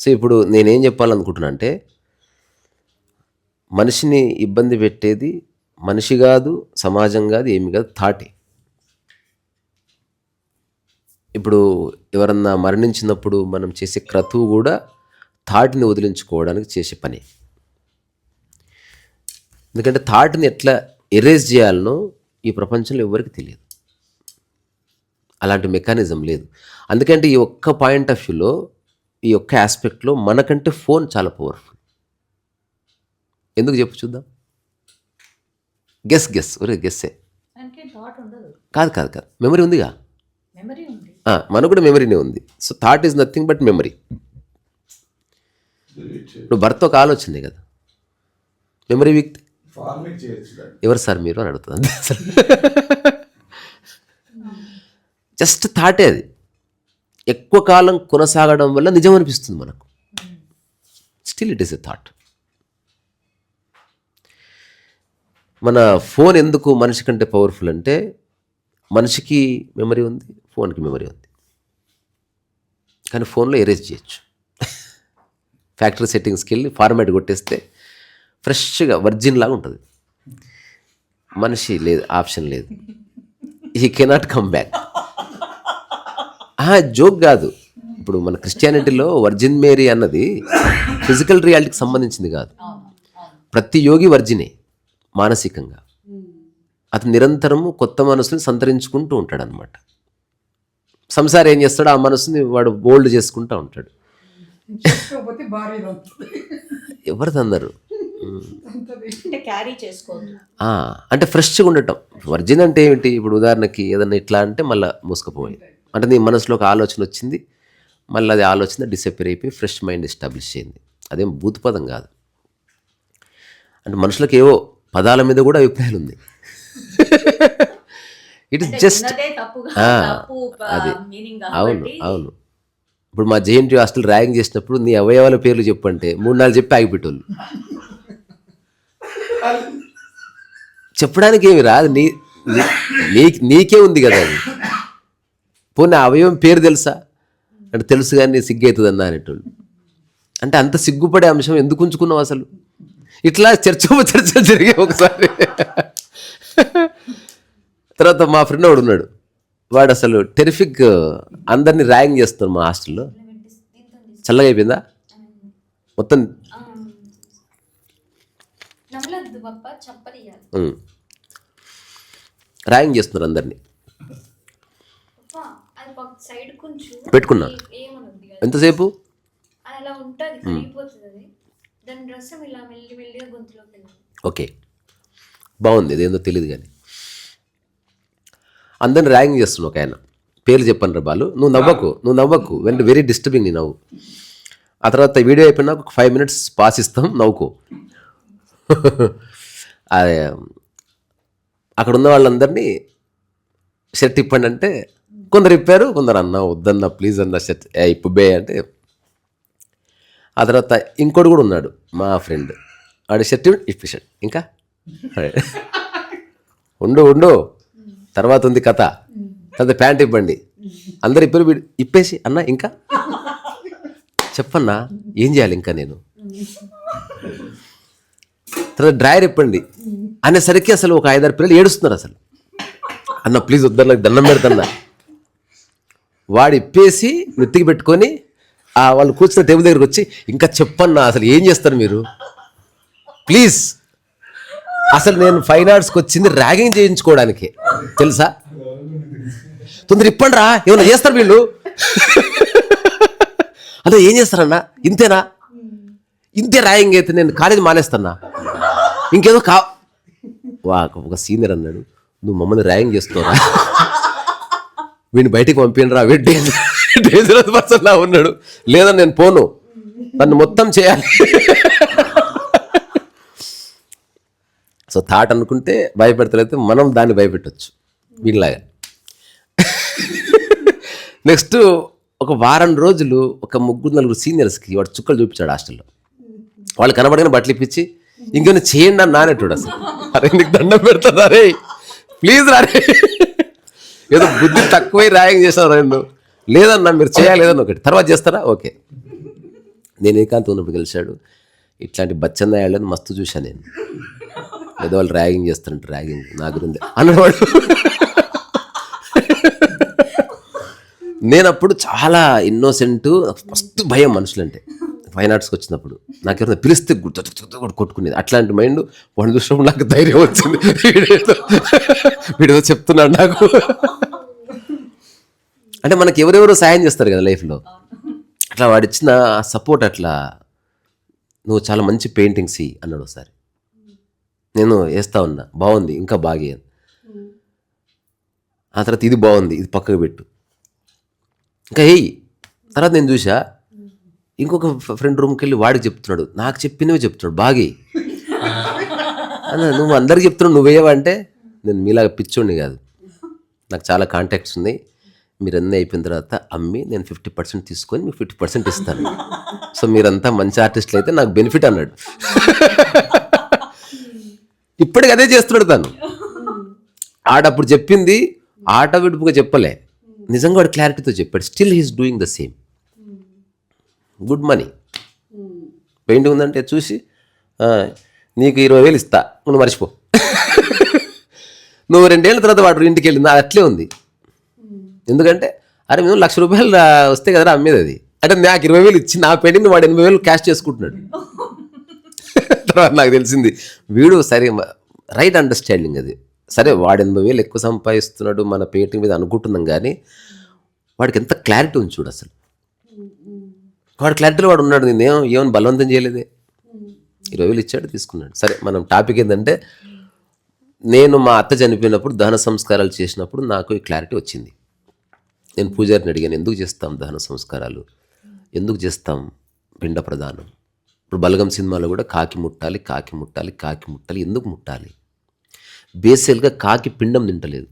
So ఇప్పుడు నేనేం చెప్పాలనుకుంటున్నా అంటే, మనిషిని ఇబ్బంది పెట్టేది మనిషి కాదు, సమాజం కాదు, ఏమి కాదు, థాటే. ఇప్పుడు ఎవరన్నా మరణించినప్పుడు మనం చేసే క్రతువు కూడా థాట్ని వదిలించుకోవడానికి చేసే పని. ఎందుకంటే థాట్ని ఎట్లా ఎరేజ్ చేయాలనో ఈ ప్రపంచంలో ఎవరికి తెలియదు, అలాంటి మెకానిజం లేదు. అందుకంటే ఈ ఒక్క పాయింట్ ఆఫ్ వ్యూలో, ఈ ఒక్క ఆస్పెక్ట్లో మనకంటే ఫోన్ చాలా పవర్ఫుల్. ఎందుకు చెప్పు చూద్దాం. గెస్ ఒరే గెస్సే. కాదు కాదు కాదు, మెమరీ ఉందిగా. మనకు కూడా మెమరీనే ఉంది. So thought is nothing but memory. ఇప్పుడు భర్త ఒక ఆలోచనే కదా మెమరీ వ్యక్తి. ఎవరు సార్ మీరు అని అడుగుతుంది. జస్ట్ థాటే అది. ఎక్కువ కాలం కొనసాగడం వల్ల నిజం అనిపిస్తుంది మనకు. Still it is a thought. మన ఫోన్ ఎందుకు మనిషి కంటే పవర్ఫుల్ అంటే, మనిషికి మెమరీ ఉంది, ఫోన్కి మెమరీ ఉంది. కానీ ఫోన్లో ఎరేజ్ చేయొచ్చు. ఫ్యాక్టరీ సెట్టింగ్స్కి వెళ్ళి ఫార్మాట్ కొట్టేస్తే ఫ్రెష్గా వర్జిన్ లాగా ఉంటుంది. మనిషి లేదు, ఆప్షన్ లేదు. He cannot come back. Joke కాదు. ఇప్పుడు మన క్రిస్టియానిటీలో వర్జిన్ మేరీ అన్నది ఫిజికల్ రియాలిటీకి సంబంధించింది కాదు. ప్రతి యోగి వర్జినే మానసికంగా. అతను నిరంతరము కొత్త మనసుని సంతరించుకుంటూ ఉంటాడు అనమాట. సంసారం ఏం చేస్తాడు, ఆ మనసుని వాడు బోల్డ్ చేసుకుంటూ ఉంటాడు. ఎవరిది అన్నారు అంటే ఫ్రెష్గా ఉండటం. వర్జిన్ అంటే ఏమిటి? ఇప్పుడు ఉదాహరణకి ఏదన్నా ఇట్లా అంటే మళ్ళీ మూసుకుపోయి, అంటే నీ మనసులో ఒక ఆలోచన వచ్చింది, మళ్ళీ అది ఆలోచన డిసప్పేర్ అయిపోయి ఫ్రెష్ మైండ్ ఎస్టాబ్లిష్ అయింది. అదేం భూతపదం కాదు. అంటే మనుషులకు ఏవో పదాల మీద కూడా అభిప్రాయాలు ఉంది. ఇట్ ఇస్ జస్ట్ అది. అవును. ఇప్పుడు మా జేఎన్టీ హాస్టల్ ర్యాగింగ్ చేసినప్పుడు నీ అవయవాల పేర్లు చెప్పంటే 3-4 చెప్పి ఆగిపెట్టోళ్ళు. చెప్పడానికి ఏమి రాదు, నీకే ఉంది కదా అది. పోనీ అవయవం పేరు తెలుసా అంటే తెలుసు కానీ సిగ్గు అన్నా అనేటోళ్ళు. అంటే అంత సిగ్గుపడే అంశం ఎందుకు ఉంచుకున్నావు అసలు? ఇట్లా చర్చ జరిగే ఒకసారి. తర్వాత మా ఫ్రెండ్ వాడు ఉన్నాడు, వాడు అసలు టెరిఫిక్, అందరినీ ర్యాగింగ్ చేస్తున్నాడు మా హాస్టల్లో. చల్లగా అయిపోయిందా మొత్తం? ర్యాగింగ్ చేస్తున్నారు అందరినీ. పెట్టుకున్నా ఎంతసేపు? ఓకే, బాగుంది. ఇదేందో తెలియదు కానీ అందరిని ర్యాగింగ్ చేస్తున్నావు. ఒక ఆయన పేర్లు చెప్పను రా బాలు, నువ్వు నవ్వకు వెంట వెరీ డిస్టర్బింగ్ నీ నవ్వు. ఆ తర్వాత వీడియో అయిపోయినా ఒక 5 minutes పాస్ ఇస్తాం, నవ్వుకో. అదే అక్కడ ఉన్న వాళ్ళందరినీ షర్ట్ ఇప్పండి అంటే కొందరు ఇప్పారు, కొందరు అన్న వద్దన్న ప్లీజ్ అన్న షర్ట్ ఇప్పుబే అంటే. ఆ తర్వాత ఇంకోటి కూడా ఉన్నాడు మా ఫ్రెండ్, వాడి షర్ట్ ఇప్పేశాడు. ఇంకా ఉండు తర్వాత ఉంది కథ. తర్వాత ప్యాంట్ ఇవ్వండి, అందరు ఇప్పేసి అన్న ఇంకా చెప్పన్నా ఏం చేయాలి ఇంకా నేను. తర్వాత డ్రాయర్ ఇప్పండి అనేసరికి అసలు ఒక 5-6 పిల్లలు ఏడుస్తున్నారు. అసలు అన్న ప్లీజ్ వద్దన్న దండం పెడతన్నా. వాడు ఇప్పేసి నెత్తికి పెట్టుకొని వాళ్ళు కూర్చున్న టేబుల్ దగ్గరికి వచ్చి ఇంకా చెప్పన్నా అసలు ఏం చేస్తారు మీరు ప్లీజ్. అసలు నేను ఫైన్ ఆర్ట్స్కి వచ్చింది ర్యాగింగ్ చేయించుకోవడానికి తెలుసా. తొందర ఇప్పండి రా, ఏమన్నా చేస్తారు వీళ్ళు. అదే ఏం చేస్తారన్నా, ఇంతేనా? ఇంతే ర్యాగింగ్ అయితే నేను కాలేజీ మానేస్తానా, ఇంకేదో ఒక సీనియర్ అన్నాడు, నువ్వు మమ్మల్ని ర్యాగింగ్ చేస్తున్నారా, వీడిని బయటికి పంపినరా, వీడు డేంజరస్ పర్సన్ లా ఉన్నాడు. లేదా నేను పోను, నన్ను మొత్తం చేయాలి. సో థాట్ అనుకుంటే భయపెడతలైతే మనం దాన్ని భయపెట్టవచ్చు వీళ్ళలాగా. నెక్స్ట్ ఒక వారం రోజులు ఒక 3-4 సీనియర్స్కి వాడు చుక్కలు చూపించాడు హాస్టల్లో. వాళ్ళు కనబడగానే బట్టలు ఇప్పించి ఇంకేమైనా చేయండి అని నానేటాడు. అసలు అరే నీకు దండం పెడతాను రే ప్లీజ్ రారే, ఏదో బుద్ధి తక్కువై ర్యాగింగ్ చేశారు రెండు. లేదన్నా మీరు చేయాలి, లేదన్నా ఒకటి తర్వాత చేస్తారా, ఓకే నేను ఏకాంతం ఉన్నప్పుడు కలిశాడు. ఇట్లాంటి బచ్చన్నాయాళ్ళని మస్తు చూశాను నేను. ఏదో వాళ్ళు ర్యాగింగ్ చేస్తారంట, ర్యాగింగ్ నా గురించి అన్నవాడు. నేను అప్పుడు చాలా ఇన్నోసెంట్, మస్తు భయం మనుషులంటే. ఫైన్ ఆర్ట్స్కి వచ్చినప్పుడు నాకు ఎవరైనా పిలిస్తే కొట్టుకునేది. అట్లాంటి మైండ్ వాడిని చూసినప్పుడు నాకు ధైర్యం వచ్చింది. వీడేదో చెప్తున్నాడు నాకు. అంటే మనకి ఎవరెవరో సాయం చేస్తారు కదా లైఫ్లో, అట్లా వాడిచ్చిన సపోర్ట్. అట్లా నువ్వు చాలా మంచి పెయింటింగ్స్ అన్నాడు ఒకసారి. నేను వేస్తా ఉన్నా, బాగుంది, ఇంకా బాగా. ఆ తర్వాత ఇది బాగుంది, ఇది పక్కకు పెట్టు, ఇంకా వేయి. తర్వాత నేను చూసా, ఇంకొక ఫ్రెండ్ రూమ్కి వెళ్ళి వాడికి చెప్తున్నాడు, నాకు చెప్పినవి చెప్తున్నాడు, బాగా అన్న. నువ్వు అందరికి చెప్తున్నావు, నువ్వేయవంటే నేను మీలాగా పిచ్చోడిని కాదు, నాకు చాలా కాంటాక్ట్స్ ఉన్నాయి, మీరు అన్నీ అయిపోయిన తర్వాత అమ్మి నేను 50% తీసుకొని మీకు 50% ఇస్తాను. సో మీరంతా మంచి ఆర్టిస్టులు అయితే నాకు బెనిఫిట్ అన్నాడు. ఇప్పటికి అదే చేస్తున్నాడు తను. ఆడప్పుడు చెప్పింది ఆట విడుపుగా చెప్పలే, నిజంగా వాడు క్లారిటీతో చెప్పాడు. Still he's doing the same. Good money. Painting ఉందంటే చూసి నీకు 20,000 ఇస్తా, నువ్వు మర్చిపో. నువ్వు 2 ఏళ్ళ తర్వాత వాడు ఇంటికి వెళ్ళింది, అది అట్లే ఉంది. ఎందుకంటే అరే మేము 1,00,000 రూపాయలు వస్తే కదా అమ్మేది అది. అంటే నాకు 20,000 ఇచ్చి నా పెయింటింగ్ వాడు 80,000 క్యాష్ చేసుకుంటున్నాడు. తర్వాత నాకు తెలిసింది వీడు సరే రైట్ అండర్స్టాండింగ్ అది. సరే వాడు 80,000 ఎక్కువ సంపాదిస్తున్నాడు మన పెయింటింగ్ మీద అనుకుంటున్నాం, కానీ వాడికి ఎంత క్లారిటీ ఉంది చూడు అసలు. వాడు క్లారిటీలో వాడు ఉన్నాడు. నేను ఏమైనా బలవంతం చేయలేదే, 20,000 ఇచ్చాడు, తీసుకున్నాడు. సరే మనం టాపిక్ ఏంటంటే, నేను మా అత్త చనిపోయినప్పుడు దహన సంస్కారాలు చేసినప్పుడు నాకు ఈ క్లారిటీ వచ్చింది. నేను పూజారిని అడిగాను, ఎందుకు చేస్తాం దహన సంస్కారాలు, ఎందుకు చేస్తాం పిండ ప్రదానం? ఇప్పుడు బలగం సినిమాలో కూడా కాకి ముట్టాలి, కాకి ముట్టాలి, కాకి ముట్టాలి. ఎందుకు ముట్టాలి? బేసికల్గా కాకి పిండం తింటలేదు,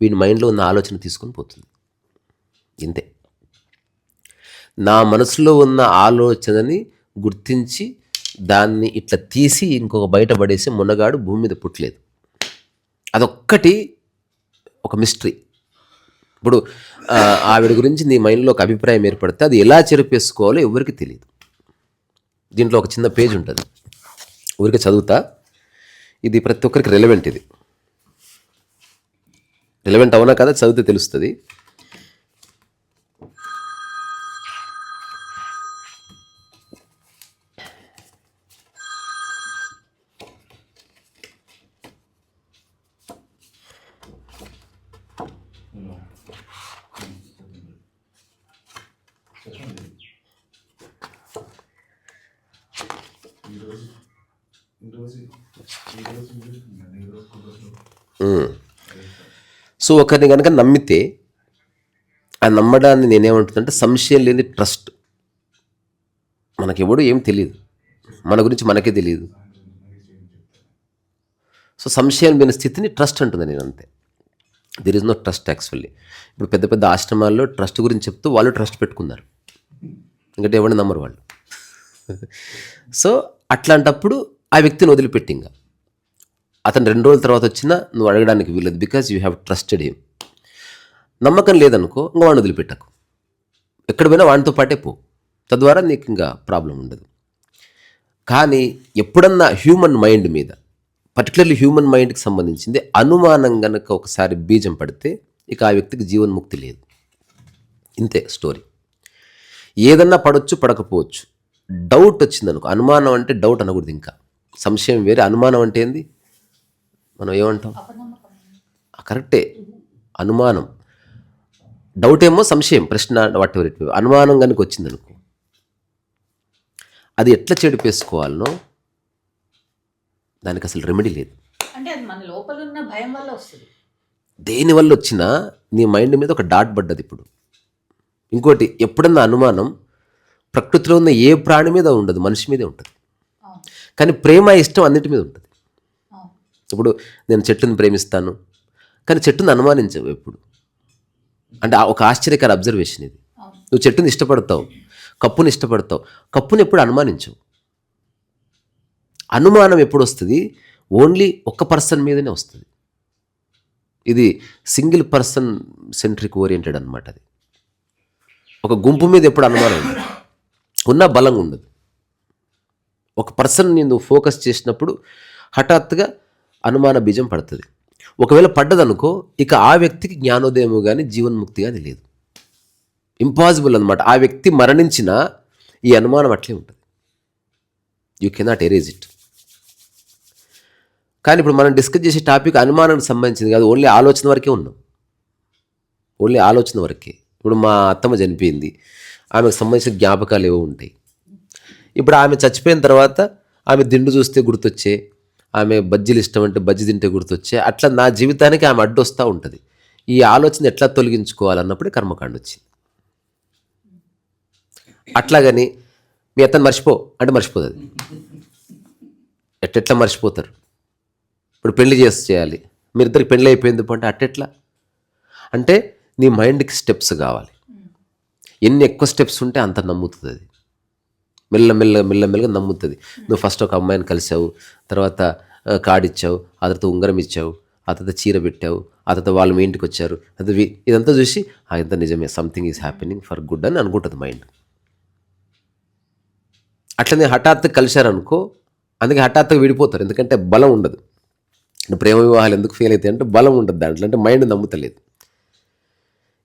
వీడి మైండ్లో ఉన్న ఆలోచన తీసుకొని పోతుంది, ఇంతే. నా మనసులో ఉన్న ఆలోచనని గుర్తించి దాన్ని ఇట్లా తీసి ఇంకొక బయట పడేసి మునగాడు భూమి మీద పుట్టలేదు. అదొక్కటి ఒక మిస్టరీ. ఇప్పుడు ఆవిడ గురించి నీ మైండ్లో ఒక అభిప్రాయం ఏర్పడితే అది ఎలా చెరిపేసుకోవాలో ఎవరికి తెలియదు. దీంట్లో ఒక చిన్న పేజ్ ఉంటుంది, ఊరికి చదువుతా. ఇది ప్రతి ఒక్కరికి రెలవెంట్. ఇది రెలవెంట్ అవునా కదా చదివితే తెలుస్తుంది. సో ఒకరిని కనుక నమ్మితే ఆ నమ్మడాన్ని నేనేమంటుందంటే సంశయం లేని ట్రస్ట్. మనకెవడు ఏం తెలియదు, మన గురించి మనకే తెలియదు. సో సంశయం లేని స్థితిని ట్రస్ట్ అంటుంది నేను, అంతే. There is no trust actually. ఇప్పుడు పెద్ద పెద్ద ఆశ్రమాల్లో ట్రస్ట్ గురించి చెప్తూ వాళ్ళు ట్రస్ట్ పెట్టుకున్నారు, ఎందుకంటే ఎవరిని నమ్మరు వాళ్ళు. సో అట్లాంటప్పుడు ఆ వ్యక్తిని వదిలిపెట్టి ఇంకా అతను 2 రోజుల తర్వాత వచ్చినా నువ్వు అడగడానికి వీలదు, because you have trusted him. నమ్మకం లేదనుకో ఇంకా వాడిని వదిలిపెట్టకు, ఎక్కడ పోయినా వాడితో పాటే పో, తద్వారా నీకు ఇంకా ప్రాబ్లం ఉండదు. కానీ ఎప్పుడన్నా హ్యూమన్ మైండ్ మీద, పర్టికులర్లీ హ్యూమన్ మైండ్కి సంబంధించింది అనుమానం కనుక ఒకసారి బీజం పడితే ఇక ఆ వ్యక్తికి జీవన్ముక్తి లేదు, ఇంతే స్టోరీ. ఏదన్నా పడవచ్చు, పడకపోవచ్చు. డౌట్ వచ్చిందనుకో, అనుమానం అంటే డౌట్ అనకూడదు, ఇంకా సంశయం వేరే, అనుమానం అంటే ఏంది, మనం ఏమంటాం, కరెక్టే, అనుమానం. డౌట్ ఏమో సంశయం, ప్రశ్న, వాట్ ఎవర్ ఇట్. అనుమానం కనుక వచ్చిందనుకో, అది ఎట్లా చెడిపేసుకోవాలనో దానికి అసలు రెమెడీ లేదు. అంటే అది మన లోపల ఉన్న భయం వల్ల వస్తుంది. దేనివల్ల వచ్చినా నీ మైండ్ మీద ఒక డాట్ పడ్డది ఇప్పుడు. ఇంకోటి, ఎప్పుడన్నా అనుమానం ప్రకృతిలో ఉన్న ఏ ప్రాణి మీద ఉండదు, మనిషి మీదే ఉంటుంది. కానీ ప్రేమ, ఇష్టం అన్నిటి మీద ఉంటుంది. ఇప్పుడు నేను చెట్టుని ప్రేమిస్తాను, కానీ చెట్టుని అనుమానించవు ఎప్పుడు. అంటే ఒక ఆశ్చర్యకర అబ్జర్వేషన్ ఇది. నువ్వు చెట్టుని ఇష్టపడతావు, కప్పుని ఇష్టపడతావు, కప్పుని ఎప్పుడు అనుమానించవు. అనుమానం ఎప్పుడు వస్తుంది, ఓన్లీ ఒక్క పర్సన్ మీదనే వస్తుంది. ఇది సింగిల్ పర్సన్ సెంట్రిక్ ఓరియంటెడ్ అనమాట. అది ఒక గుంపు మీద ఎప్పుడు అనుమానం ఉంది. ఉన్న బలంగా ఉండదు. ఒక పర్సన్ని నువ్వు ఫోకస్ చేసినప్పుడు హఠాత్తుగా అనుమాన బీజం పడుతుంది. ఒకవేళ పడ్డదనుకో ఇక ఆ వ్యక్తికి జ్ఞానోదయము కానీ జీవన్ముక్తి కానీ లేదు. ఇంపాసిబుల్ అనమాట. ఆ వ్యక్తి మరణించినా ఈ అనుమానం అట్లే ఉంటుంది. You cannot erase it. కానీ ఇప్పుడు మనం డిస్కస్ చేసే టాపిక్ అనుమానానికి సంబంధించింది కాదు, ఓన్లీ ఆలోచన వరకే ఉన్నాం. ఓన్లీ ఆలోచన వరకే. ఇప్పుడు మా అత్తమ్మ చనిపోయింది, ఆమెకు సంబంధించిన జ్ఞాపకాలు ఏవో ఉంటాయి. ఇప్పుడు ఆమె చచ్చిపోయిన తర్వాత ఆమె దిండు చూస్తే గుర్తొచ్చే, ఆమె బజ్జీలు ఇష్టం అంటే బజ్జీ తింటే గుర్తొచ్చే, అట్లా నా జీవితానికి ఆమె అడ్డొస్తూ ఉంటుంది. ఈ ఆలోచన ఎట్లా తొలగించుకోవాలన్నప్పుడే కర్మకాండ వచ్చింది. అట్లాగని మీ అతను మర్చిపో అంటే మర్చిపోదు. అది ఎట్టెట్లా మర్చిపోతారు? ఇప్పుడు పెళ్లి చేయాలి, మీరిద్దరికి పెళ్ళి అయిపోయింది అంటే అట్టెట్లా అంటే నీ మైండ్కి స్టెప్స్ కావాలి. ఎన్ని ఎక్కువ స్టెప్స్ ఉంటే అంత నమ్ముతుంది. అది మెల్లమెల్లగా నమ్ముతుంది. నువ్వు ఫస్ట్ ఒక అమ్మాయిని కలిసావు, తర్వాత కార్డు ఇచ్చావు, ఆ తర్వాత ఉంగరం ఇచ్చావు, ఆ తర్వాత చీర పెట్టావు, ఆ తర్వాత వాళ్ళు మీ ఇంటికి వచ్చారు, అది ఇదంతా చూసి ఇంత నిజమే, something is happening for good అని అనుకుంటుంది మైండ్. అట్లనే హఠాత్తుగా కలిశారనుకో, అందుకే హఠాత్తుగా విడిపోతారు. ఎందుకంటే బలం ఉండదు. ప్రేమ వివాహాలు ఎందుకు ఫెయిల్ అవుతాయి అంటే బలం ఉండదు దాంట్లో, అంటే మైండ్ నమ్ముతలేదు.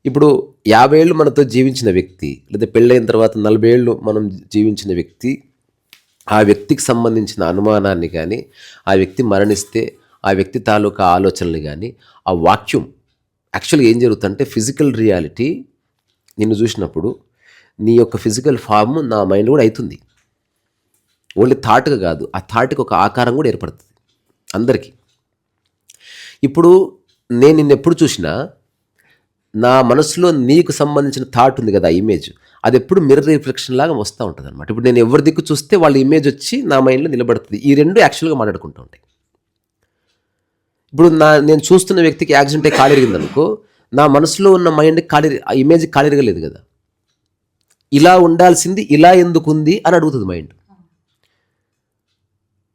ఇప్పుడు 50 ఏళ్ళు మనతో జీవించిన వ్యక్తి, లేదా పెళ్ళైన తర్వాత 40 ఏళ్ళు మనం జీవించిన వ్యక్తి, ఆ వ్యక్తికి సంబంధించిన అనుమానాన్ని కానీ, ఆ వ్యక్తి మరణిస్తే ఆ వ్యక్తి తాలూకా ఆలోచనలు కానీ, ఆ వాక్యం యాక్చువల్గా ఏం జరుగుతుందంటే ఫిజికల్ రియాలిటీ నిన్ను చూసినప్పుడు నీ యొక్క ఫిజికల్ ఫామ్ నా మైండ్ కూడా అవుతుంది. ఓన్లీ థాట్గా కాదు, ఆ థాట్కి ఒక ఆకారం కూడా ఏర్పడుతుంది అందరికీ. ఇప్పుడు నేను నిన్ను ఎప్పుడు చూసినా నా మనసులో నీకు సంబంధించిన థాట్ ఉంది కదా, ఇమేజ్, అది ఎప్పుడు మిర్రర్ రిఫ్లెక్షన్ లాగా వస్తూ ఉంటుంది అనమాట. ఇప్పుడు నేను ఎవరి దిక్కు చూస్తే వాళ్ళ ఇమేజ్ వచ్చి నా మైండ్లో నిలబడుతుంది. ఈ రెండు యాక్చువల్గా మాట్లాడుకుంటూ ఉంటాయి. ఇప్పుడు నేను చూస్తున్న వ్యక్తికి యాక్సిడెంట్ అయ్యి కాలు ఇరిగిందనుకో, నా మనసులో ఉన్న మైండ్ ఆ ఇమేజ్ కాలు ఇరగలేదు కదా, ఇలా ఉండాల్సింది ఇలా ఎందుకు ఉంది అని అడుగుతుంది మైండ్.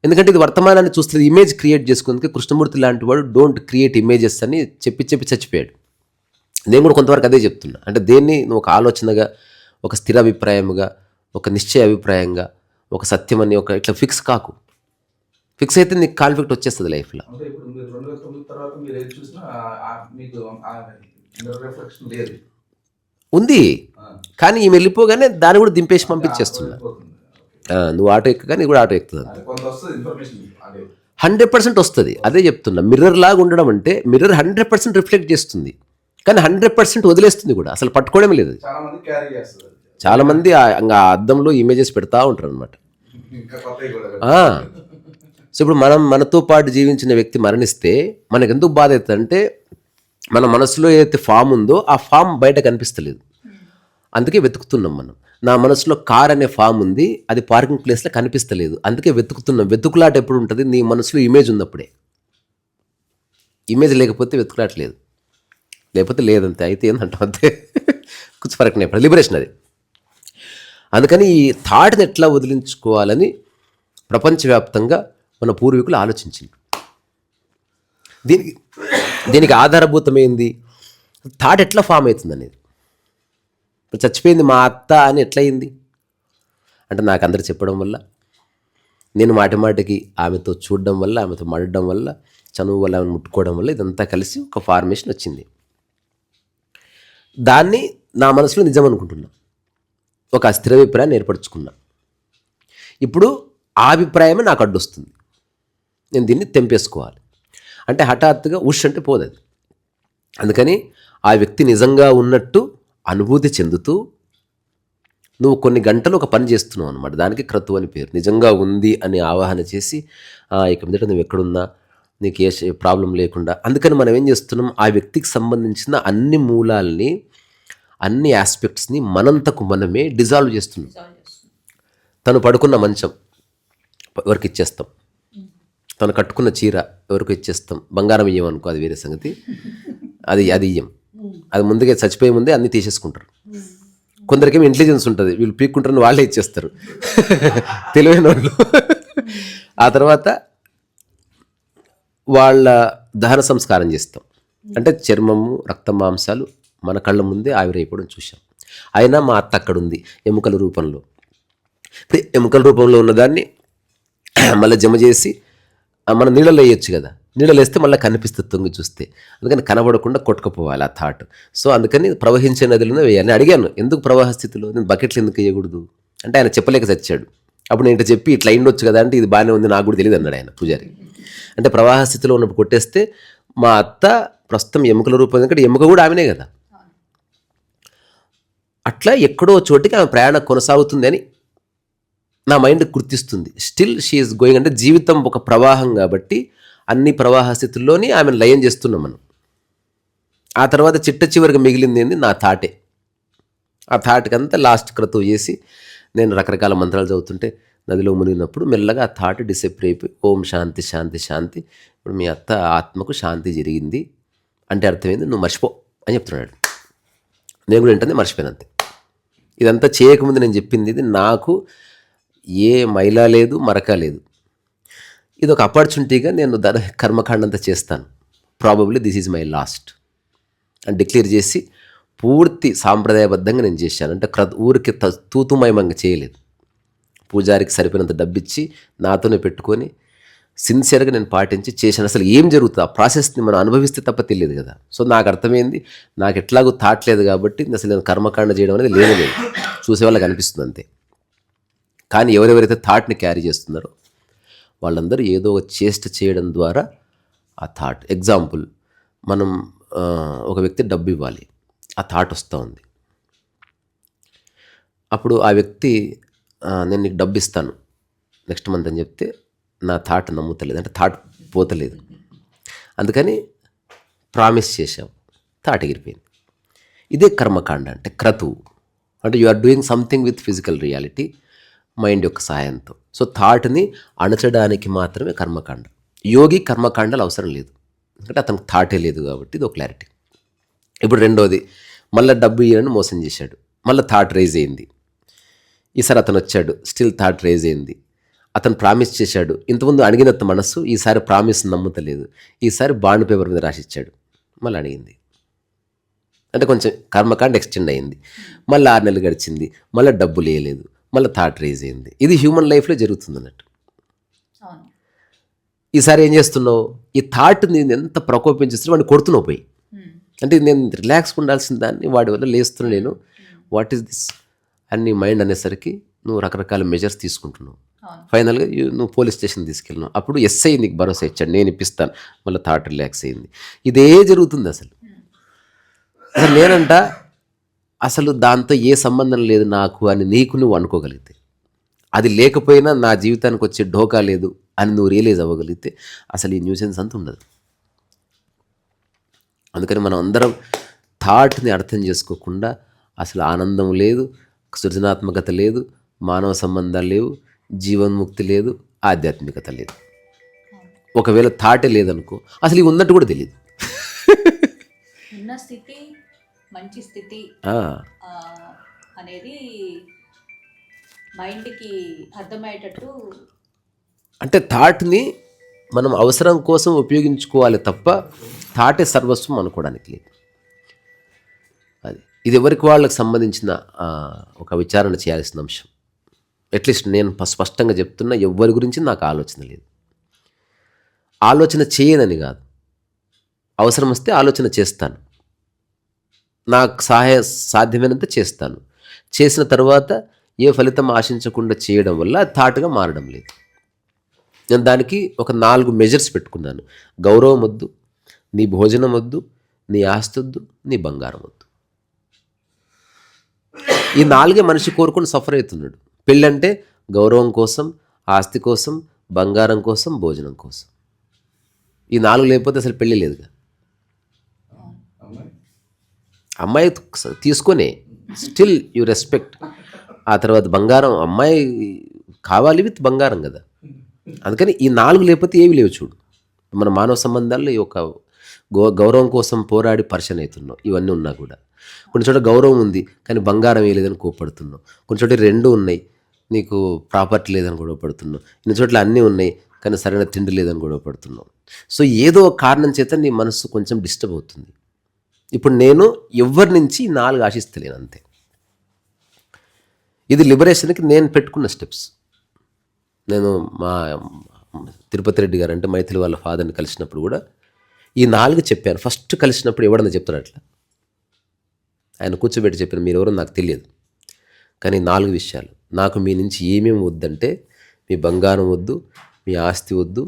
ఎందుకంటే ఇది వర్తమానాన్ని చూస్తుంది, ఇమేజ్ క్రియేట్ చేసుకుందుకే కృష్ణమూర్తి లాంటి వాడు డోంట్ క్రియేట్ ఇమేజెస్ అని చెప్పి చచ్చిపోయాడు. నేను కూడా కొంతవరకు అదే చెప్తున్నా. అంటే దేన్ని నువ్వు ఒక ఆలోచనగా, ఒక స్థిర అభిప్రాయముగా, ఒక నిశ్చయ అభిప్రాయంగా, ఒక సత్యం అని ఒక ఇట్లా ఫిక్స్ కాకు. ఫిక్స్ అయితే నీకు కాన్ఫ్లిక్ట్ వచ్చేస్తుంది లైఫ్లో. ఉంది, కానీ ఈమె వెళ్ళిపోగానే దాన్ని కూడా దింపేసి పంపించేస్తున్నా. నువ్వు ఆటో ఎక్కగా నీ కూడా ఆటో ఎక్కుతుంది. 100% వస్తుంది. అదే చెప్తున్నా, మిర్రర్ లాగా ఉండడం అంటే మిర్రర్ 100% రిఫ్లెక్ట్ చేస్తుంది, కానీ 100% వదిలేస్తుంది కూడా, అసలు పట్టుకోవడమే లేదు. చాలామంది ఇంకా అద్దంలో ఇమేజెస్ పెడతా ఉంటారు అనమాట. సో ఇప్పుడు మనతో పాటు జీవించిన వ్యక్తి మరణిస్తే మనకు ఎందుకు బాధ అవుతుందంటే మన మనసులో ఏదైతే ఫామ్ ఉందో ఆ ఫామ్ బయట కనిపిస్తలేదు, అందుకే వెతుకుతున్నాం మనం. నా మనసులో కార్ అనే ఫామ్ ఉంది, అది పార్కింగ్ ప్లేస్లో కనిపిస్తలేదు, అందుకే వెతుకుతున్నాం. వెతుకులాట ఎప్పుడు ఉంటుంది? నీ మనసులో ఇమేజ్ ఉన్నప్పుడే. ఇమేజ్ లేకపోతే వెతుకులాట్లేదు, లేకపోతే లేదంతే. అయితే ఏంటంటే అంతే, కొంచెం ఫరక్ లేదు, లిబరేషన్ అది. అందుకని ఈ థాట్ని ఎట్లా వదిలించుకోవాలని ప్రపంచవ్యాప్తంగా మన పూర్వీకులు ఆలోచించింది. దీనికి ఆధారభూతమైంది థాట్ ఎట్లా ఫామ్ అవుతుంది అనేది. ఇప్పుడు చచ్చిపోయింది మా అత్త అని ఎట్లా అయింది అంటే నాకు అందరు చెప్పడం వల్ల, నేను మాటికి ఆమెతో చూడడం వల్ల, ఆమెతో మాడడం వల్ల, చనువు వల్ల, ఆమెను ముట్టుకోవడం వల్ల ఇదంతా కలిసి ఒక ఫార్మేషన్ వచ్చింది. దాన్ని నా మనసులో నిజం అనుకుంటున్నా, ఒక స్థిర అభిప్రాయాన్ని ఏర్పరచుకున్నా. ఇప్పుడు ఆ అభిప్రాయమే నాకు అడ్డొస్తుంది, నేను దీన్ని తెంపేసుకోవాలి అంటే హఠాత్తుగా అంటే పోదది. అందుకని ఆ వ్యక్తి నిజంగా ఉన్నట్టు అనుభూతి చెందుతూ నువ్వు కొన్ని గంటలు ఒక పని చేస్తున్నావు అనమాట. దానికి క్రతువు అని పేరు. నిజంగా ఉంది అని ఆవాహన చేసి ఇక మీదట నువ్వు ఎక్కడున్నా నీకు ఏ ప్రాబ్లం లేకుండా. అందుకని మనం ఏం చేస్తున్నాం, ఆ వ్యక్తికి సంబంధించిన అన్ని మూలాల్ని, అన్ని ఆస్పెక్ట్స్ని మనంతకు మనమే డిజాల్వ్ చేస్తున్నాం. తను పడుకున్న మంచం ఎవరికి ఇచ్చేస్తాం, తను కట్టుకున్న చీర ఎవరికి ఇచ్చేస్తాం. బంగారం ఇయ్యం అనుకో, అది వేరే సంగతి, అది ఇయ్యం. అది ముందుగా చచ్చిపోయే ముందే అన్నీ తీసేసుకుంటారు. కొందరికేమో ఇంటెలిజెన్స్ ఉంటుంది, వీళ్ళు పీక్కుంటారని వాళ్ళే ఇచ్చేస్తారు, తెలివైన వాళ్ళు. ఆ తర్వాత వాళ్ళ దహన సంస్కారం చేస్తాం. అంటే చర్మము, రక్త మాంసాలు మన కళ్ళ ముందే ఆవిరైపోవడం చూసాం. అయినా మా అత్త అక్కడ ఉంది ఎముకల రూపంలో. ఇప్పుడు ఎముకల రూపంలో ఉన్నదాన్ని మళ్ళీ జమ చేసి మనం నీళ్ళలో వేయచ్చు కదా, నీళ్ళలో వేస్తే మళ్ళీ కనిపిస్తుంది తొంగి చూస్తే, అందుకని కనబడకుండా కొట్టుకుపోవాలి ఆ థాట్. సో అందుకని ప్రవహించే నదిలోనే వేయాలి. నేను అడిగాను, ఎందుకు ప్రవాహ స్థితిలో నేను బకెట్లు ఎందుకు వేయకూడదు అంటే ఆయన చెప్పలేక చచ్చాడు. అప్పుడు నేను చెప్పి ఇట్లా అయిండొచ్చు కదా అంటే, ఇది బాగానే ఉంది నాకు కూడా తెలియదు అన్నాడు ఆయన పూజారి. అంటే ప్రవాహ స్థితిలో ఉన్నప్పుడు కొట్టేస్తే మా అత్త ప్రస్తుతం ఎముకల రూపం, ఎందుకంటే ఎముక కూడా ఆమెనే కదా, అట్లా ఎక్కడో చోటికి ఆమె ప్రయాణం కొనసాగుతుంది అని నా మైండ్ గుర్తిస్తుంది. Still she's going. అంటే జీవితం ఒక ప్రవాహం కాబట్టి అన్ని ప్రవాహ స్థితుల్లోని ఆమెను లయం చేస్తున్నాం మనం. ఆ తర్వాత చివరికి మిగిలింది ఏంది, నా థాటే. ఆ థాట్కంతా లాస్ట్ క్రతువు చేసి నేను రకరకాల మంత్రాలు చదువుతుంటే నదిలో మునిగినప్పుడు మెల్లగా ఆ థాట్ డిసెప్ట్ అయిపోయి ఓం శాంతి శాంతి శాంతి, ఇప్పుడు మీ అత్త ఆత్మకు శాంతి జరిగింది అంటే అర్థమైంది, నువ్వు మర్చిపో అని చెప్తున్నాడు. నేను కూడా ఏంటంటే మర్చిపోయినంతే. ఇదంతా చేయకముందు నేను చెప్పింది ఇది, నాకు ఏ మైలా లేదు, మరక లేదు. ఇది ఒక ఆపర్చునిటీగా నేను కర్మకాండ అంతా చేస్తాను. Probably this is my last అని డిక్లేర్ చేసి పూర్తి సాంప్రదాయబద్ధంగా నేను చేశాను. అంటే ఊరికి తూతుమయమంగా చేయలేదు. పూజారికి సరిపోయినంత డబ్బిచ్చి నాతోనే పెట్టుకొని సిన్సియర్గా నేను పాటించి చేశాను. అసలు ఏం జరుగుతుంది ఆ ప్రాసెస్ని మనం అనుభవిస్తే తప్ప తెలియదు కదా. సో నాకు అర్థమైంది, నాకు ఎట్లాగూ థాట్ లేదు కాబట్టి అసలు నేను కర్మకాండ చేయడం అనేది లేదు, చూసే వాళ్ళకి అనిపిస్తుంది అంతే. కానీ ఎవరెవరైతే థాట్ని క్యారీ చేస్తున్నారో వాళ్ళందరూ ఏదో ఒక చేష్ట చేయడం ద్వారా ఆ థాట్. ఎగ్జాంపుల్, మనం ఒక వ్యక్తి డబ్బు ఇవ్వాలి, ఆ థాట్ వస్తూ ఉంది. అప్పుడు ఆ వ్యక్తి నేను నీకు డబ్బు ఇస్తాను నెక్స్ట్ మంత్ అని చెప్తే నా థాట్ నమ్ముతలేదు, అంటే థాట్ పోతలేదు. అందుకని ప్రామిస్ చేశాం, థాట్ ఎగిరిపోయింది. ఇదే కర్మకాండ అంటే క్రతువు. అంటే you are doing something with physical reality, mind యొక్క సహాయంతో. సో థాట్ని అణచడానికి మాత్రమే కర్మకాండ. యోగి కర్మకాండలు అవసరం లేదు, ఎందుకంటే అతనికి థాటే లేదు కాబట్టి. ఇది ఒక క్లారిటీ. ఇప్పుడు రెండోది, మళ్ళీ డబ్బు ఇయ్యని మోసం చేశాడు, మళ్ళీ థాట్ రైజ్ అయింది. ఈసారి అతను వచ్చాడు, స్టిల్ థాట్ రైజ్ అయింది. అతను ప్రామిస్ చేశాడు, ఇంతకుముందు అడిగినంత మనసు ఈసారి ప్రామిస్ నమ్ముతలేదు, ఈసారి బాండ్ పేపర్ మీద రాసిచ్చాడు, మళ్ళీ అడిగింది. అంటే కొంచెం కర్మకాండ ఎక్స్టెండ్ అయింది. మళ్ళీ 6 నెలలు గడిచింది, మళ్ళీ డబ్బు లేయలేదు, మళ్ళీ థాట్ రైజ్ అయింది. ఇది హ్యూమన్ లైఫ్లో జరుగుతుంది అన్నట్టు. ఈసారి ఏం చేస్తున్నావు, ఈ థాట్ నేను ఎంత ప్రకోపించేస్తున్నా వాడిని కొడుతున్నావు పోయి. అంటే నేను రిలాక్స్గా ఉండాల్సిన దాన్ని వాడి వల్ల లేస్తున్నా నేను, వాట్ ఈస్ దిస్ అని నీ మైండ్ అనేసరికి నువ్వు రకరకాల మెజర్స్ తీసుకుంటున్నావు. ఫైనల్గా నువ్వు పోలీస్ స్టేషన్ తీసుకెళ్ళినావు. అప్పుడు ఎస్ఐ నీకు భరోసా ఇచ్చాడు, నేను ఇప్పిస్తాను, మళ్ళీ థాట్ రిలాక్స్ అయింది. ఇదే జరుగుతుంది అసలు. నేనంట అసలు దాంతో ఏ సంబంధం లేదు నాకు అని నీకు నువ్వు అనుకోగలిగితే, అది లేకపోయినా నా జీవితానికి వచ్చే ఢోకా లేదు అని నువ్వు రియలైజ్ అవ్వగలిగితే అసలు ఈ న్యూసెన్స్ అంతా ఉండదు. అందుకని మనం అందరం థాట్ని అర్థం చేసుకోకుండా అసలు ఆనందం లేదు, సృజనాత్మకత లేదు, మానవ సంబంధాలు లేవు, జీవన్ముక్తి లేదు, ఆధ్యాత్మికత లేదు. ఒకవేళ థాటే లేదనుకో అసలు ఇవి ఉన్నట్టు కూడా తెలియదు. ఉన్న స్థితి మంచి స్థితి అనేది మైండ్కి అర్థమయ్యేటట్టు. అంటే థాట్ని మనం అవసరం కోసం ఉపయోగించుకోవాలి తప్ప థాటే సర్వస్వం అనుకోవడానికి లేదు. ఇది ఎవరికి వాళ్ళకి సంబంధించిన ఒక విచారణ చేయాల్సిన అంశం. అట్లీస్ట్ నేను స్పష్టంగా చెప్తున్నా, ఎవరి గురించి నాకు ఆలోచన లేదు. ఆలోచన చేయనని కాదు, అవసరం వస్తే ఆలోచన చేస్తాను, నాకు సాధ్యమైనంత చేస్తాను. చేసిన తర్వాత ఏ ఫలితం ఆశించకుండా చేయడం వల్ల థాట్గా మారడం లేదు. నేను దానికి ఒక 4 మెజర్స్ పెట్టుకున్నాను. గౌరవం వద్దు, నీ భోజనం వద్దు, నీ ఆస్తి వద్దు, నీ బంగారం వద్దు. ఈ 4 మనిషి కోరుకుని సఫర్ అవుతున్నాడు. పెళ్ళంటే గౌరవం కోసం, ఆస్తి కోసం, బంగారం కోసం, భోజనం కోసం. ఈ 4 లేకపోతే అసలు పెళ్ళి లేదుగా. అమ్మాయి తీసుకొనే స్టిల్ యూ రెస్పెక్ట్. ఆ తర్వాత బంగారం, అమ్మాయి కావాలి విత్ బంగారం కదా. అందుకని ఈ 4 లేకపోతే ఏవి లేవు. చూడు, మన మానవ సంబంధాల్లో ఈ ఒక గౌరవం కోసం పోరాడి పరిచయం అవుతున్నావు. ఇవన్నీ ఉన్నా కూడా కొన్ని చోట గౌరవం ఉంది కానీ బంగారం వేయలేదని కోపడుతున్నావు. కొన్ని చోట 2 ఉన్నాయి, నీకు ప్రాపర్టీ లేదని గొడవపడుతున్నావు. ఇన్ని చోట్ల అన్నీ ఉన్నాయి కానీ సరైన తిండి లేదని గొడవపడుతున్నావు. సో ఏదో ఒక కారణం చేత నీ మనసు కొంచెం డిస్టర్బ్ అవుతుంది. ఇప్పుడు నేను ఎవరి నుంచి 4 ఆశిస్తలేను అంతే. ఇది లిబరేషన్కి నేను పెట్టుకున్న స్టెప్స్. నేను మా తిరుపతి రెడ్డి గారు అంటే మైథిలి వాళ్ళ ఫాదర్ని కలిసినప్పుడు కూడా ఈ 4 చెప్పాను. ఫస్ట్ కలిసినప్పుడు ఎవడన్నా చెప్తాడు అట్లా, ఆయన కూర్చోబెట్టి చెప్పాను, మీరు ఎవరో నాకు తెలియదు, కానీ 4 విషయాలు నాకు మీ నుంచి ఏమేమి వద్దంటే, మీ బంగారం వద్దు, మీ ఆస్తి వద్దు,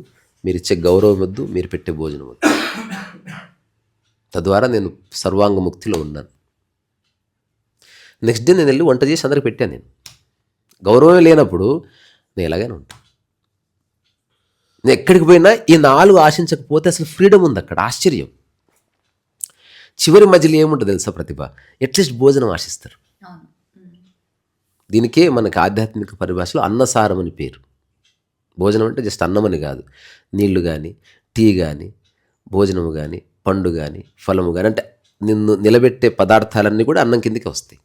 మీరు ఇచ్చే గౌరవం వద్దు, మీరు పెట్టే భోజనం వద్దు. తద్వారా నేను సర్వాంగముక్తిలో ఉన్నాను. నెక్స్ట్ డే నేను వెళ్ళి వంట చేసి అందరికి పెట్టాను. నేను గౌరవం లేనప్పుడు నేను ఎలాగైనా ఉంటాను. నేను ఎక్కడికి పోయినా ఈ 4 ఆశించకపోతే అసలు ఫ్రీడమ్ ఉంది అక్కడ. ఆశ్చర్యం. చివరి మధ్యలో ఏముంటుంది తెలుసా ప్రతిభ, అట్లీస్ట్ భోజనం ఆశిస్తారు. దీనికే మనకి ఆధ్యాత్మిక పరిభాషలో అన్నసారం అని పేరు. భోజనం అంటే జస్ట్ అన్నం అని కాదు, నీళ్లు కానీ, టీ కానీ, భోజనము కానీ, పండు కానీ, ఫలము కానీ, అంటే నిన్ను నిలబెట్టే పదార్థాలన్నీ కూడా అన్నం కిందకి వస్తాయి.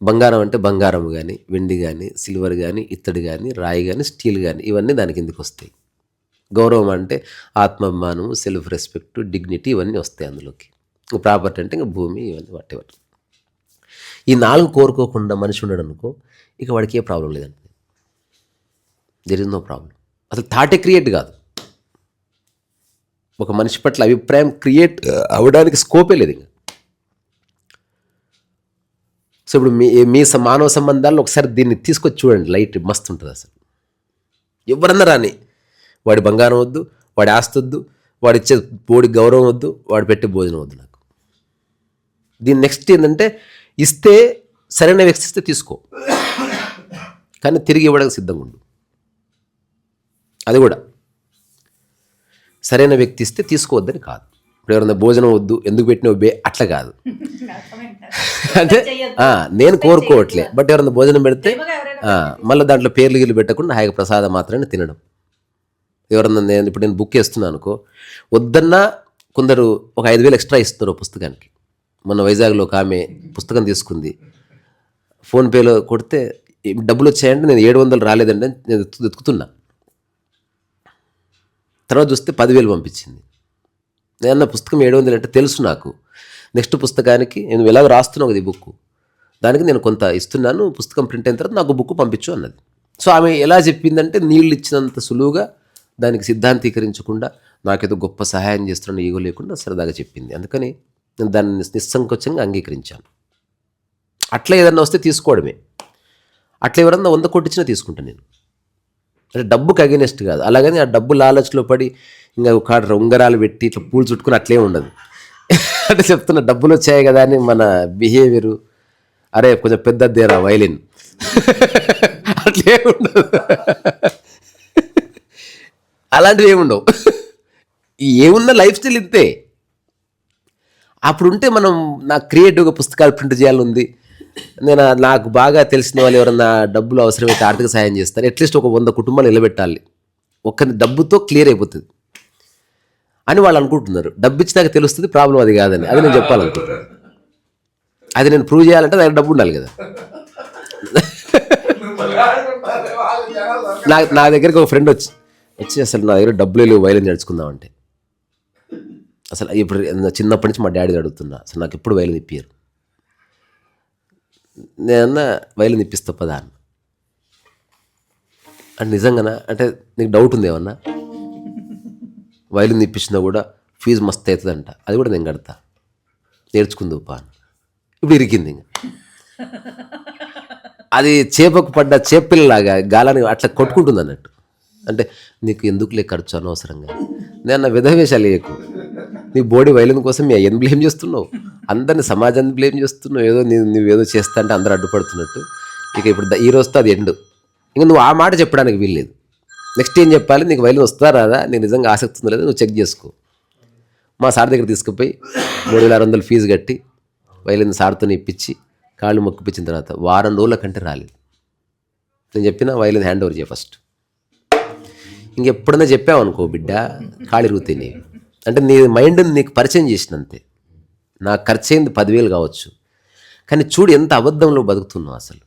బంగారం అంటే బంగారం కానీ, వెండి కానీ, సిల్వర్ కానీ, ఇత్తడి కానీ, రాయి కానీ, స్టీల్ కానీ, ఇవన్నీ దాని కిందకి వస్తాయి. గౌరవం అంటే ఆత్మాభిమానం, సెల్ఫ్ రెస్పెక్ట్, డిగ్నిటీ, ఇవన్నీ వస్తాయి అందులోకి. ప్రాపర్టీ అంటే ఇంకా భూమి, ఇవన్నీ వాటెవర్. ఈ 4 కోరుకోకుండా మనిషి ఉండడు అనుకో, ఇక వాడికి ఏ ప్రాబ్లం లేదండి. There is no problem. అసలు థాటే క్రియేట్ కాదు. ఒక మనిషి పట్ల అభిప్రాయం క్రియేట్ అవ్వడానికి స్కోపే లేదు ఇంకా. సో ఇప్పుడు మీ మానవ సంబంధాల్లో ఒకసారి దీన్ని తీసుకొచ్చి చూడండి, లైట్ మస్తు ఉంటుంది అసలు. ఎవరన్నా రాని, వాడి బంగారం వద్దు, వాడి ఆస్తి వద్దు, వాడు ఇచ్చే బోడి గౌరవం వద్దు, వాడు పెట్టే భోజనం వద్దు నాకు. దీని నెక్స్ట్ ఏంటంటే, ఇస్తే సరైన వ్యక్తి ఇస్తే తీసుకో, కానీ తిరిగి ఇవ్వడానికి సిద్ధంగా ఉండు. అది కూడా సరైన వ్యక్తి ఇస్తే తీసుకోవద్దని కాదు. ఇప్పుడు ఎవరన్నా భోజనం వద్దు, ఎందుకు పెట్టినవు బే, అట్లా కాదు. అంటే నేను కోరుకోవట్లే, బట్ ఎవరన్నా భోజనం పెడితే మళ్ళీ దాంట్లో పేర్లు గిర్లు పెట్టకుండా హాయిగా ప్రసాదం మాత్రమే తినడం. ఎవరన్నా నేను బుక్ చేస్తున్నాను అనుకో, వద్దన్నా కొందరు ఒక 5,000 ఎక్స్ట్రా ఇస్తున్నారు పుస్తకానికి. మొన్న వైజాగ్లో ఒక ఆమె పుస్తకం తీసుకుంది, ఫోన్పేలో కొడితే డబ్బులు వచ్చాయంటే నేను 700 రాలేదండి నేను వెతుకుతున్నా. తర్వాత చూస్తే 10,000 పంపించింది. నేను పుస్తకం 700 అంటే తెలుసు నాకు. నెక్స్ట్ పుస్తకానికి నేను ఎలాగో రాస్తున్నావు కదా ఈ బుక్, దానికి నేను కొంత ఇస్తున్నాను, పుస్తకం ప్రింట్ అయిన తర్వాత నాకు బుక్ పంపించు అన్నది. సో ఆమె ఎలా చెప్పిందంటే, నీళ్ళు ఇచ్చినంత సులువుగా దానికి సిద్ధాంతీకరించకుండా, నాకేదో గొప్ప సహాయం చేస్తున్న ఈగో లేకుండా సరదాగా చెప్పింది. అందుకని నేను దాన్ని నిస్సంకోచంగా అంగీకరించాను. అట్లా ఏదన్నా వస్తే తీసుకోవడమే. అట్లా ఎవరన్నా 100 కొట్టించినా తీసుకుంటాను నేను. అంటే డబ్బుకి అగెనెస్ట్ కాదు. అలాగని ఆ డబ్బు లాలచ్లో పడి ఇంకా ఒక ఉంగరాలు పెట్టి ఇట్లా పూలు చుట్టుకుని అట్లే ఉండదు. అంటే చెప్తున్నా, డబ్బులు వచ్చాయి కదా అని మన బిహేవియరు, అరే కొంచెం పెద్దదేరా వైలిన్, అట్లే ఉండదు. అలాంటివి ఏముండవు. ఏమున్న లైఫ్ స్టైల్ ఇంతే. అప్పుడుంటే మనం నాకు క్రియేటివ్గా పుస్తకాలు ప్రింట్ చేయాలనుంది, నేను నాకు బాగా తెలిసిన వాళ్ళు ఎవరన్నా డబ్బులు అవసరమైతే ఆర్థిక సహాయం చేస్తారు, అట్లీస్ట్ ఒక 100 కుటుంబాలు నిలబెట్టాలి, ఒక్కరి డబ్బుతో క్లియర్ అయిపోతుంది అని వాళ్ళు అనుకుంటున్నారు. డబ్బు ఇచ్చినాక తెలుస్తుంది ప్రాబ్లం అది కాదని. అది నేను చెప్పాలనుకుంటున్నాను. అది నేను ప్రూవ్ చేయాలంటే దగ్గర డబ్బు ఉండాలి కదా. నా దగ్గరికి ఒక ఫ్రెండ్ వచ్చి అసలు నా దగ్గర డబ్బులు లేవు, వైలిన్ నేర్చుకుందామంటే, అసలు ఇప్పుడు చిన్నప్పటి నుంచి మా డాడీ అడుగుతున్నా, అసలు నాకు ఎప్పుడు వైలిన్ ఇప్పారు. నేనన్నా వైలిన్ ఇప్పిస్తా పదా అన్న. అంటే నిజంగానా అంటే నీకు డౌట్ ఉంది ఏమన్నా? వైలిన్ ఇప్పించినా కూడా ఫీజు మస్తు అవుతుందంట, అది కూడా నేను కడతా, నేర్చుకుందు పా అని. ఇప్పుడు ఇరికింది ఇంకా. అది చేపకు పడ్డ చేపిల్లలాగా గాలని అట్లా కొట్టుకుంటుంది అన్నట్టు. అంటే నీకు ఎందుకులే ఖర్చు అనవసరంగా. నేను విధవేషాలు వేయకు. నీ బోడీ వైలిన్ కోసం మీ అయ్యని బ్లేమ్ చేస్తున్నావు, అందరిని సమాజాన్ని బ్లేమ్ చేస్తున్నావు, ఏదో నువ్వేదో చేస్తా అంటే అందరూ అడ్డుపడుతున్నట్టు. ఇక ఇప్పుడు ఈ రోజుతో అది ఎండు. ఇంకా నువ్వు ఆ మాట చెప్పడానికి వీల్లేదు. నెక్స్ట్ ఏం చెప్పాలి, నీకు వైలిన్ వస్తుందా రాదా, నీకు నిజంగా ఆసక్తి ఉందో లేదో నువ్వు చెక్ చేసుకో. మా సార్ దగ్గర తీసుకుపోయి 3,600 ఫీజు కట్టి వైలిన్ సార్తో ఇప్పించి కాళ్ళు మొక్కిపించిన తర్వాత వారం రోజుల కంటే రాలేదు. నేను చెప్పిన వైలిన్ హ్యాండ్ ఓవర్ చేయ ఫస్ట్. ఇంకెప్పుడన్నా చెప్పావనుకో బిడ్డ, కాళ్ళు ఇరుగుతాయి నీవు. అంటే నీ మైండ్ని నీకు పరిచయం చేసినంతే. నాకు ఖర్చు అయింది 10,000 కావచ్చు, కానీ చూడు ఎంత అబద్ధంలో బతుకుతున్నావు అసలు.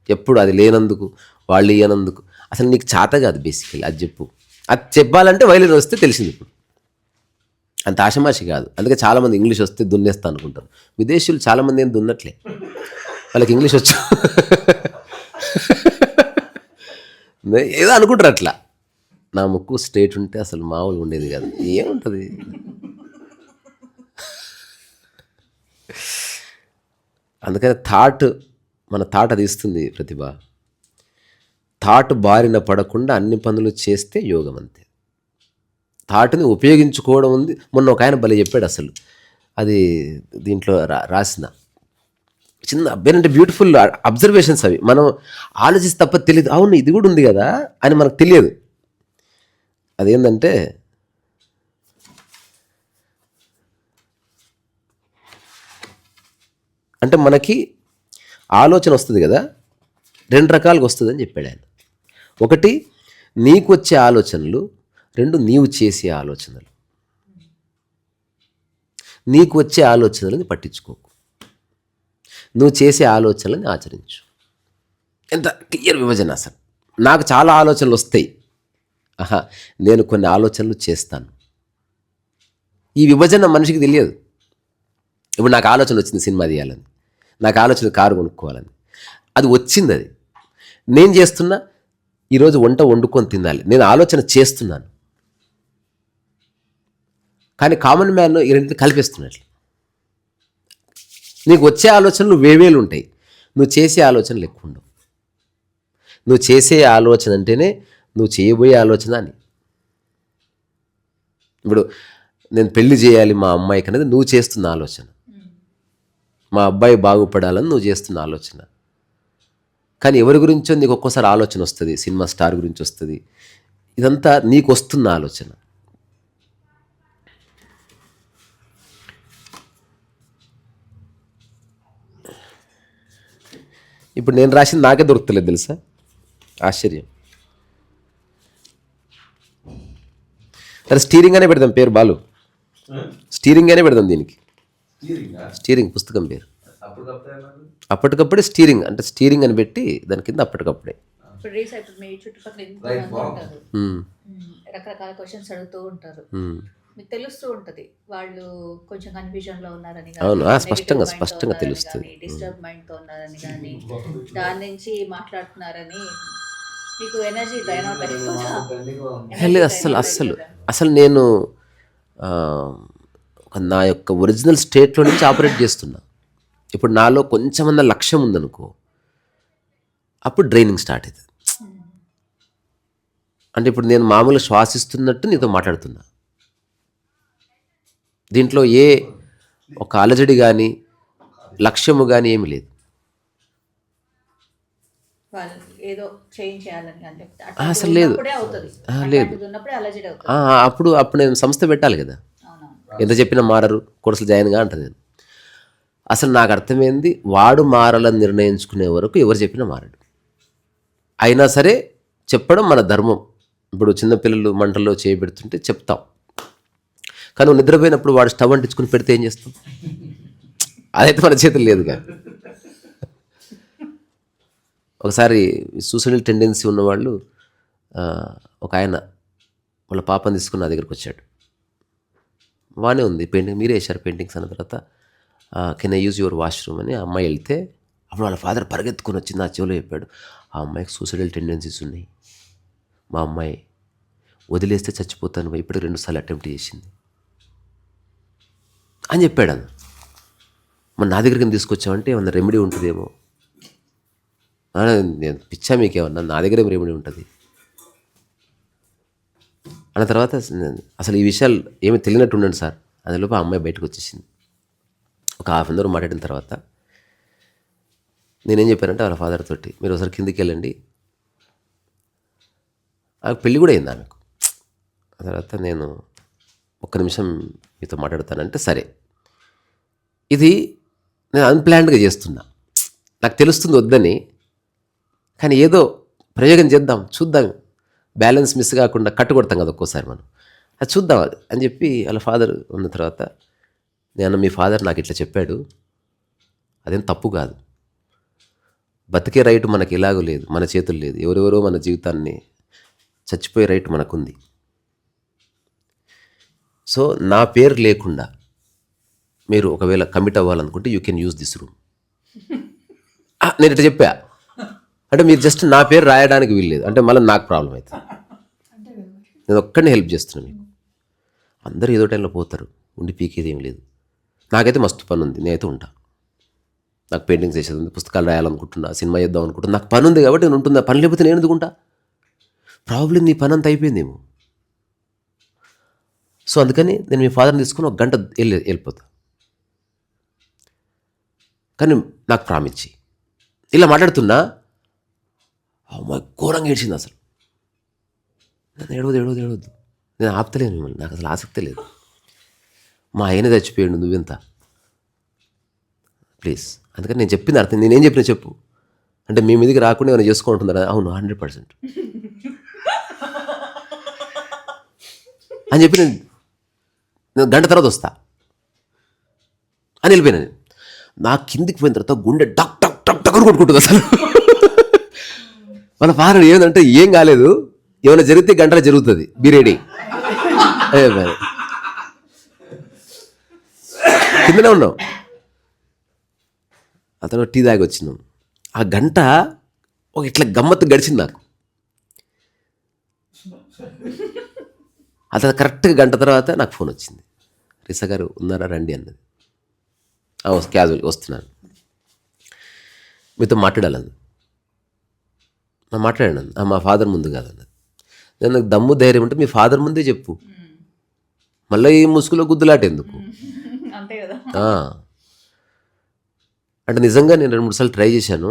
ఎప్పుడు అది లేనందుకు, వాళ్ళు ఇయ్యనందుకు, అసలు నీకు చేత కాదు బేసికలీ. అది చెప్పు. అది చెప్పాలంటే వైలిన్ వస్తే తెలిసింది. ఇప్పుడు అంత ఆషమాషి కాదు. అందుకే చాలామంది ఇంగ్లీష్ వస్తే దున్నేస్తా అనుకుంటారు. విదేశీయులు చాలామంది ఏం దున్నట్లే. వాళ్ళకి ఇంగ్లీష్ వచ్చు. ఏదో అనుకుంటారు అట్లా. నా ముక్కు స్ట్రేట్ ఉంటే అసలు మామూలుగా ఉండేది కాదు. ఏముంటుంది, అందుకని మన థాట్ అది ఇస్తుంది ప్రతిభ. థాట్ బారిన పడకుండా అన్ని పనులు చేస్తే యోగం అంతే. థాట్ని ఉపయోగించుకోవడం ఉంది. మొన్న ఒక ఆయన భలే చెప్పాడు అసలు, అది దీంట్లో రాసిన చిన్న అబ్బాయి బ్యూటిఫుల్ అబ్జర్వేషన్స్ అవి. మనం ఆలోచిస్తే తప్ప తెలియదు, అవును ఇది కూడా ఉంది కదా అని మనకు తెలియదు. అదేంటంటే మనకి ఆలోచన వస్తుంది కదా, 2 రకాలుగా వస్తుందని చెప్పాడు ఆయన. ఒకటి నీకు వచ్చే ఆలోచనలు, 2 నీవు చేసే ఆలోచనలు. నీకు వచ్చే ఆలోచనలని పట్టించుకోకు, నువ్వు చేసే ఆలోచనలని ఆచరించు. ఎంత క్లియర్ విభజన అసలు. నాకు చాలా ఆలోచనలు వస్తాయి, నేను కొన్ని ఆలోచనలు చేస్తాను. ఈ విభజన మనిషికి తెలియదు. ఇప్పుడు నాకు ఆలోచన వచ్చింది సినిమా తీయాలని, నాకు ఆలోచన కారు కొనుక్కోవాలని, అది వచ్చింది. అది నేను చేస్తున్నా. ఈరోజు వంట వండుకొని తినాలి, నేను ఆలోచన చేస్తున్నాను. కానీ కామన్ మ్యాన్ ఈ రెండింటిని కలిపేస్తున్నట్లు. నీకు వచ్చే ఆలోచనలు వేవేలు ఉంటాయి, నువ్వు చేసే ఆలోచనలు ఎక్కువ ఉండవు. నువ్వు చేసే ఆలోచన అంటేనే నువ్వు చేయబోయే ఆలోచన అని. ఇప్పుడు నేను పెళ్లి చేయాలి మా అమ్మాయికి అనేది నువ్వు చేస్తున్న ఆలోచన, మా అబ్బాయి బాగుపడాలని నువ్వు చేస్తున్న ఆలోచన. కానీ ఎవరి గురించో నీకు ఒక్కోసారి ఆలోచన వస్తుంది, సినిమా స్టార్ గురించి వస్తుంది. ఇదంతా నీకు వస్తున్న ఆలోచన. ఇప్పుడు నేను రాసింది నాకే దొరుకుతలేదు తెలుసా, ఆశ్చర్యం. సరే స్టీరింగ్ అనే పెడదాం పేరు, బాలు స్టీరింగ్ అనే పెడదాం దీనికి. స్టీరింగ్ పుస్తకం పేరు. అప్పటికప్పుడే స్టీరింగ్ అంటే స్టీరింగ్ అని పెట్టి దాని కింద అప్పటికప్పుడే. ఇప్పుడు మీ చుట్టుపక్కల ఎంతో మంది ఉంటారు, రకరకాల క్వశ్చన్స్ అడుగుతూ ఉంటారు, మీకు తెలుస్తూ ఉంటది వాళ్ళు కొంచెం కన్ఫ్యూజన్ లో ఉన్నారని, అవును స్పష్టంగా తెలుస్తుంది, డిస్టర్బ్ మైండ్ తో ఉన్నారని కానీ, దాని నుంచి మాట్లాడుతున్నారని మీకు ఎనర్జీ డ్రైన్ అవుట్ అయిపోతుంది. అసలు నేను నా యొక్క ఒరిజినల్ స్టేట్లో నుంచి ఆపరేట్ చేస్తున్నా. ఇప్పుడు నాలో కొంచెమన్నా లక్ష్యం ఉందనుకో, అప్పుడు డ్రైనింగ్ స్టార్ట్ అవుతుంది. అంటే ఇప్పుడు నేను మామూలుగా శ్వాసిస్తున్నట్టు నీతో మాట్లాడుతున్నా. దీంట్లో ఏ ఒక అలజడి కానీ లక్ష్యము కానీ ఏమి లేదు. అసలు లేదు, అప్పుడు నేను సంస్థ పెట్టాలి కదా. ఎంత చెప్పినా మారరు, కోర్సులు జాయిన్గా అంటారు. నేను అసలు నాకు అర్థమైంది, వాడు మారాలని నిర్ణయించుకునే వరకు ఎవరు చెప్పినా మారడు. అయినా సరే చెప్పడం మన ధర్మం. ఇప్పుడు చిన్నపిల్లలు మంటల్లో చేయబెడుతుంటే చెప్తాం, కానీ నువ్వు నిద్రపోయినప్పుడు వాడు స్టవ్ అంటించుకుని పెడితే ఏం చేస్తాం? అదైతే మన చేతులు లేదుగా. ఒకసారి సూసైడల్ టెండెన్సీ ఉన్నవాళ్ళు, ఒక ఆయన వాళ్ళ పాపని తీసుకుని నా దగ్గరికి వచ్చాడు. బాగానే ఉంది పెయింటింగ్, మీరే వేశారు పెయింటింగ్స్ అన్న తర్వాత, can I use your washroom అని ఆ అమ్మాయి వెళ్తే, అప్పుడు వాళ్ళ ఫాదర్ పరిగెత్తుకొని వచ్చి నా చెవిలో చెప్పాడు, ఆ అమ్మాయికి సూసైడల్ టెండెన్సీస్ ఉన్నాయి, మా అమ్మాయి వదిలేస్తే చచ్చిపోతాను, ఇప్పటికి 2 సార్లు అటెంప్ట్ చేసింది అని చెప్పాడు. అన్న మరి నా దగ్గరికి తీసుకొచ్చామంటే ఏమన్నా రెమెడీ ఉంటుందేమో. నేను పిచ్చా మీకేమన్నా, నా దగ్గర ఏం రెమెడీ ఉంటుంది అన్న తర్వాత, అసలు ఈ విషయాలు ఏమి తెలియనట్టు ఉండండి సార్ అందులోపు ఆ అమ్మాయి బయటకు వచ్చేసింది. ఒక హాఫ్ అన్ అవర్ మాట్లాడిన తర్వాత నేనేం చెప్పానంటే వాళ్ళ ఫాదర్ తోటి, మీరు ఒకసారి కిందికి వెళ్ళండి, ఆమెకు పెళ్ళి కూడా అయింది ఆమెకు. ఆ తర్వాత నేను 1 నిమిషం మీతో మాట్లాడతానంటే, సరే ఇది నేను అన్ప్లాన్డ్గా చేస్తున్నా, నాకు తెలుస్తుంది వద్దని, కానీ ఏదో ప్రయోగం చేద్దాం, చూద్దాం, బ్యాలెన్స్ మిస్ కాకుండా కట్టుకొడతాం కదా ఒక్కోసారి మనం, అది చూద్దాం అని చెప్పి వాళ్ళ ఫాదర్ ఉన్న తర్వాత, నేను మీ ఫాదర్ నాకు ఇట్లా చెప్పాడు, అదేం తప్పు కాదు, బతికే రైట్ మనకి ఎలాగో లేదు, మన చేతులు లేదు, ఎవరెవరో మన జీవితాన్ని చచ్చిపోయే రైట్ మనకుంది. సో నా పేరు లేకుండా మీరు ఒకవేళ కమిట్ అవ్వాలనుకుంటే you can use this room నేను ఇట్లా చెప్పా అంటే మీరు జస్ట్ నా పేరు రాయడానికి వీల్లేదు అంటే మళ్ళీ నాకు ప్రాబ్లం అవుతుంది. నేను ఒక్కడిని హెల్ప్ చేస్తున్నాను మీకు. అందరూ ఏదో టైంలో పోతారు, ఉండి పీకేది ఏం లేదు. నాకైతే మస్తు పని ఉంది, నేనైతే ఉంటా. నాకు పెయింటింగ్స్ చేసేది ఉంది, పుస్తకాలు రాయాలనుకుంటున్నా, సినిమా చేద్దాం అనుకుంటున్నా. నాకు పని ఉంది కాబట్టి నేను ఉంటుందా, పని లేకపోతే నేను ఎందుకుంటా? ప్రాబ్లం నీ పని అంతా అయిపోయిందేమో. సో అందుకని నేను మీ ఫాదర్ని తీసుకుని 1 గంట వెళ్ళిపోతా. కానీ నాకు ప్రామించి ఇలా మాట్లాడుతున్నా అమ్మ ఘోరంగా ఏడ్చింది అసలు. నన్ను ఏడవద్దు నేను ఆపుతలేను మిమ్మల్ని, నాకు అసలు ఆసక్తి లేదు. మా ఆయన చచ్చిపోయాడు, నువ్వెంత ప్లీజ్. అందుకని నేను చెప్పింది అర్థం, నేనేం చెప్పినా చెప్పు అంటే మీ మీదకి రాకుండా ఏమైనా చేసుకుంటున్నారా? అవును 100% అని చెప్పి నేను గంట తర్వాత వస్తా అని వెళ్ళిపోయినా. నేను నా కిందికి పోయిన తర్వాత గుండె డక్ డక్ డక్ డక్ కొట్టుకుంటుంది అసలు. మన ఫాదర్ ఏమంటే ఏం కాలేదు, ఏమైనా జరిగితే గంటలో జరుగుతుంది, బీ రెడీ. కిందనే ఉన్నాం, అతను టీ దాగి వచ్చినాం. ఆ గంట ఒక ఇట్లా గమ్మత్తు గడిచింది నాకు. అతను కరెక్ట్గా గంట తర్వాత నాకు ఫోన్ వచ్చింది, రిసా గారు ఉన్నారా రండి అన్నది. క్యాజువల్ వస్తున్నాను, మీతో మాట్లాడాలన్నది. మాట్లాడాను, మా ఫాదర్ ముందు కాదన్నది. నేను నాకు దమ్ము ధైర్యం ఉంటే మీ ఫాదర్ ముందే చెప్పు, మళ్ళీ ఈ ముసుగులో గుద్దులాట ఎందుకు అంతే కదా. అంటే నిజంగా నేను 2-3 సార్లు ట్రై చేశాను,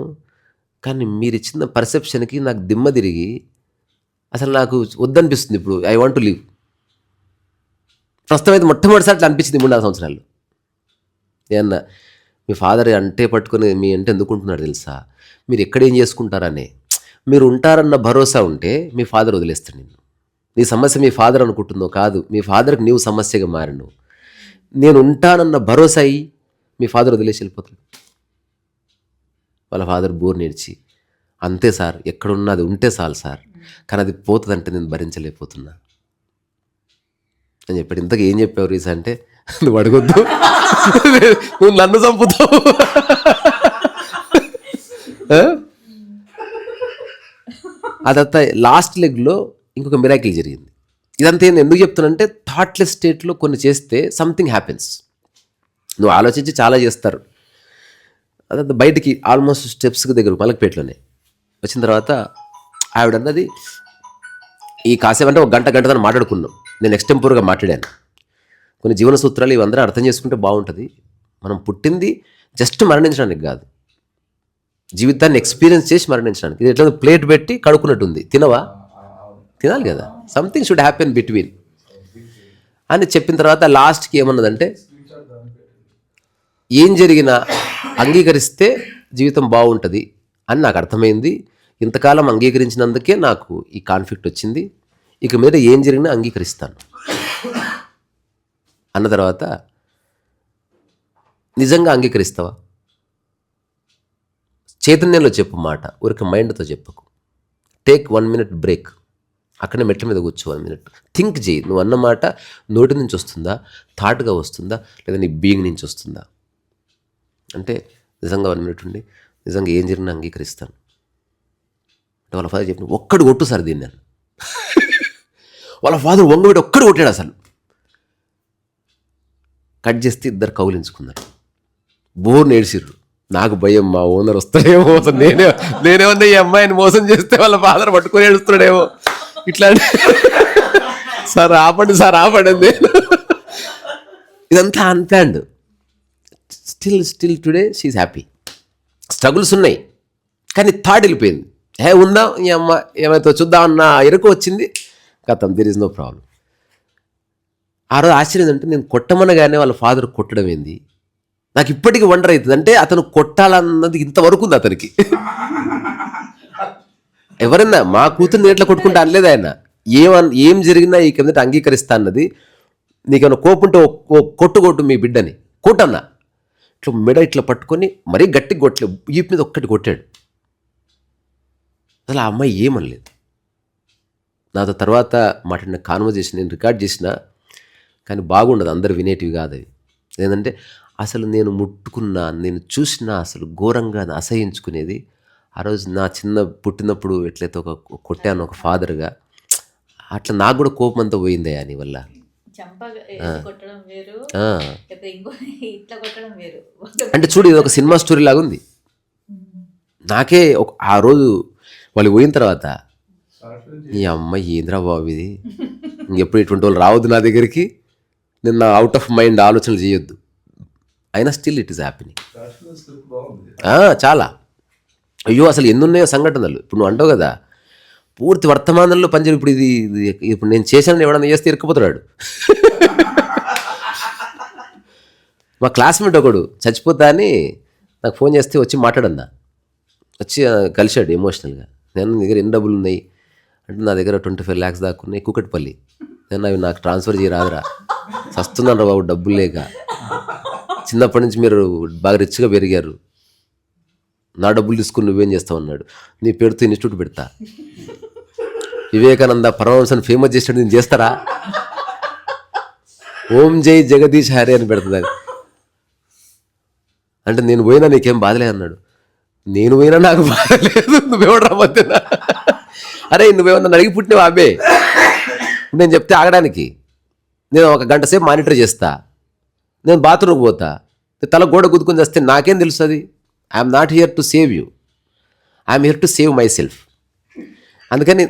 కానీ మీరు ఇచ్చిన పర్సెప్షన్కి నాకు దిమ్మ తిరిగి అసలు నాకు వద్దనిపిస్తుంది. ఇప్పుడు ఐ వాంట్ టు లీవ్. ప్రస్తుతం అయితే మొట్టమొదటిసారి అట్లా అనిపించింది 3-4 సంవత్సరాలు. ఏమన్నా మీ ఫాదర్ అంటే పట్టుకొని మీ అంటే ఎందుకుంటున్నాడు తెలుసా, మీరు ఎక్కడేం చేసుకుంటారనే, మీరు ఉంటారన్న భరోసా ఉంటే మీ ఫాదర్ వదిలేస్తాడు నిన్ను. నీ సమస్య మీ ఫాదర్ అనుకుంటుందో కాదు, మీ ఫాదర్కి నీవు సమస్యగా మారిను. నేను ఉంటానన్న భరోసా అయ్యి మీ ఫాదర్ వదిలేసి వెళ్ళిపోతాడు. వాళ్ళ ఫాదర్ బోర్ నేర్చి అంతే సార్, ఎక్కడున్నా అది ఉంటే చాలు సార్, కానీ అది పోతుందంటే నేను భరించలేకపోతున్నా అని చెప్పాడు. ఇంతకు ఏం చెప్పావు రీసా అంటే, నువ్వు అడగొద్దు, నువ్వు నన్ను చంపుతావు. అదంతా లాస్ట్ లెగ్లో ఇంకొక మిరాకిల్ జరిగింది. ఇదంతా నేను ఎందుకు చెప్తున్నానంటే, థాట్లెస్ స్టేట్లో కొన్ని చేస్తే సంథింగ్ హ్యాపెన్స్. నువ్వు ఆలోచించి చాలా చేస్తారు. అదంతా బయటికి ఆల్మోస్ట్ స్టెప్స్కి దగ్గర మలకపేటలోనే వచ్చిన తర్వాత ఆవిడన్నది, ఈ కాసేపు అంటే 1 గంట దాన్ని మాట్లాడుకున్నాం. నేను ఎక్స్టెంపోర్గా మాట్లాడాను. కొన్ని జీవన సూత్రాలు ఇవందరూ అర్థం చేసుకుంటే బాగుంటుంది. మనం పుట్టింది జస్ట్ మరణించడానికి కాదు, జీవితాన్ని ఎక్స్పీరియన్స్ చేసి మరణించడానికి. ఇది ఎట్లా ప్లేట్ పెట్టి కడుక్కున్నట్టుంది, తినాలి కదా, సంథింగ్ షుడ్ హ్యాపెన్ బిట్వీన్ అని చెప్పిన తర్వాత లాస్ట్కి ఏమన్నదంటే, ఏం జరిగినా అంగీకరిస్తే జీవితం బాగుంటుంది అని నాకు అర్థమైంది. ఇంతకాలం అంగీకరించినందుకే నాకు ఈ కాన్ఫ్లిక్ట్ వచ్చింది. ఇక మీద ఏం జరిగినా అంగీకరిస్తాను అన్న తర్వాత, నిజంగా అంగీకరిస్తావా? చైతన్యంలో చెప్పు మాట, ఊరికి మైండ్తో చెప్పకు. టేక్ 1 minute బ్రేక్, అక్కడే మెట్ల మీద కూర్చో 1 minute, థింక్ చేయి. నువ్వు అన్న మాట నోటి నుంచి వస్తుందా, థాట్గా వస్తుందా, లేదా నీ బీయింగ్ నుంచి వస్తుందా అంటే, నిజంగా 1 minute ఉండి నిజంగా ఏం జరిగినా అంగీకరిస్తాను అంటే వాళ్ళ ఫాదర్ చెప్పిన, ఒక్కడు కొట్టు సార్ దీన్ని అని. వాళ్ళ ఫాదర్ వంగబెట్టి ఒక్కడు కొట్టాడు అసలు. కట్ చేస్తే ఇద్దరు కౌలించుకున్నారు, బోర్ నేర్చిర్రు. నాకు భయం, మా ఓనర్ వస్తాడేమో, అసలు నేనేమన్నా ఈ అమ్మాయిని మోసం చేస్తే వాళ్ళ ఫాదర్ పట్టుకొని ఏడుస్తాడేమో, ఇట్లా సార్ ఆపండి నేను. ఇదంతా unplanned. Still today she happy. Struggles ఉన్నాయి, కానీ థాట్ వెళ్ళిపోయింది. ఉందాం ఈ అమ్మ ఏమైతే చూద్దాం అన్న ఎరుకు వచ్చింది, కథం, దెర్ ఈజ్ నో ప్రాబ్లం. ఆ రోజు ఆశ్చర్యం అంటే, నేను కొట్టమనగానే వాళ్ళ ఫాదర్ కొట్టడం ఏంది నాకు ఇప్పటికీ వండర్ అవుతుంది. అంటే అతను కొట్టాలన్నది ఇంతవరకు ఉంది అతనికి. ఎవరన్నా మా కూతుర్ని ఎట్లా కొట్టుకుంటే అనలేదు ఆయన. ఏం జరిగినా ఈ కిందట అంగీకరిస్తా అన్నది. నీకేమైనా కోపుంటే కొట్టు మీ బిడ్డని కొట్టన్నా. ఇట్లా మెడ ఇట్లా పట్టుకొని మరీ గట్టిగా కొట్టలేదు, ఈపు మీద ఒక్కటి కొట్టాడు. అసలు ఆ అమ్మాయి ఏమనలేదు. నాతో తర్వాత మాట్లాడిన కాన్వర్జేషన్ నేను రికార్డ్ చేసిన, కానీ బాగుండదు, అందరు వినేటివి కాదు అవి. ఏంటంటే అసలు నేను ముట్టుకున్నా, నేను చూసినా అసలు ఘోరంగా అసహించుకునేది. ఆ రోజు నా పుట్టినప్పుడు ఎట్లయితే కొట్టాను ఒక ఫాదర్గా, అట్లా నాకు కూడా కోపం అంతా పోయిందే అని వల్ల. కొట్టడం వేరు, ఇట్లా కొట్టడం వేరు. అంటే చూడు, ఇది ఒక సినిమా స్టోరీ లాగా ఉంది. నాకే ఆ రోజు వాళ్ళు పోయిన తర్వాత ఈ అమ్మాయి ఏంద్రా బాబు ఇది, ఇంకెప్పుడు ఇటువంటి వాళ్ళు రావద్దు నా దగ్గరికి, నేను నా అవుట్ ఆఫ్ మైండ్ ఆలోచనలు చేయొద్దు. అయినా స్టిల్ ఇట్ ఈస్ హ్యాపీనింగ్. చాలా. అయ్యో అసలు ఎన్ని ఉన్నాయో సంఘటనలు. ఇప్పుడు నువ్వు అంటావు కదా పూర్తి వర్తమానంలో పనిచేయరు. ఇప్పుడు ఇది ఇప్పుడు నేను చేశానని ఎవడన్నా చేస్తే ఇరుక్కుపోతున్నాడు. మా క్లాస్మేట్ ఒకడు చచ్చిపోతా అని నాకు ఫోన్ చేస్తే వచ్చి మాట్లాడన్నా, వచ్చి కలిశాడు ఎమోషనల్గా. నేను నీ దగ్గర ఎన్ని డబ్బులు ఉన్నాయి అంటే, నా దగ్గర 25 lakhs దాకా ఉన్నాయి కూకట్పల్లి, నేను అవి నాకు ట్రాన్స్ఫర్ చేయరాదురా, చస్తున్నాను బాబు డబ్బులు లేక, చిన్నప్పటి నుంచి మీరు బాగా రిచ్గా పెరిగారు, నా డబ్బులు తీసుకుని నువ్వేం చేస్తావు అన్నాడు. నీ పేరుతో ఇన్స్టిట్యూట్ పెడతా, వివేకానంద పరమహంసని ఫేమస్ చేసినట్టు నేను చేస్తారా, ఓం జై జగదీష్ హరే అని పెడుతుంది. అంటే నేను పోయినా నీకేం బాధలేదు అన్నాడు. నేను పోయినా నాకు బాధలేదు, నువ్వెవడరా మధ్యన, అరే నువ్వేమన్నా అడిగి పుట్టినవా అబ్బే, నేను చెప్తే ఆగడానికి. నేను 1 గంట సేపు మానిటర్ చేస్తా, నేను బాత్రూమ్కి పోతా, తల గోడ గుద్దుకొని చేస్తే నాకేం తెలుస్తుంది. I'm not here to save you, I'm here to save my self. అందుకని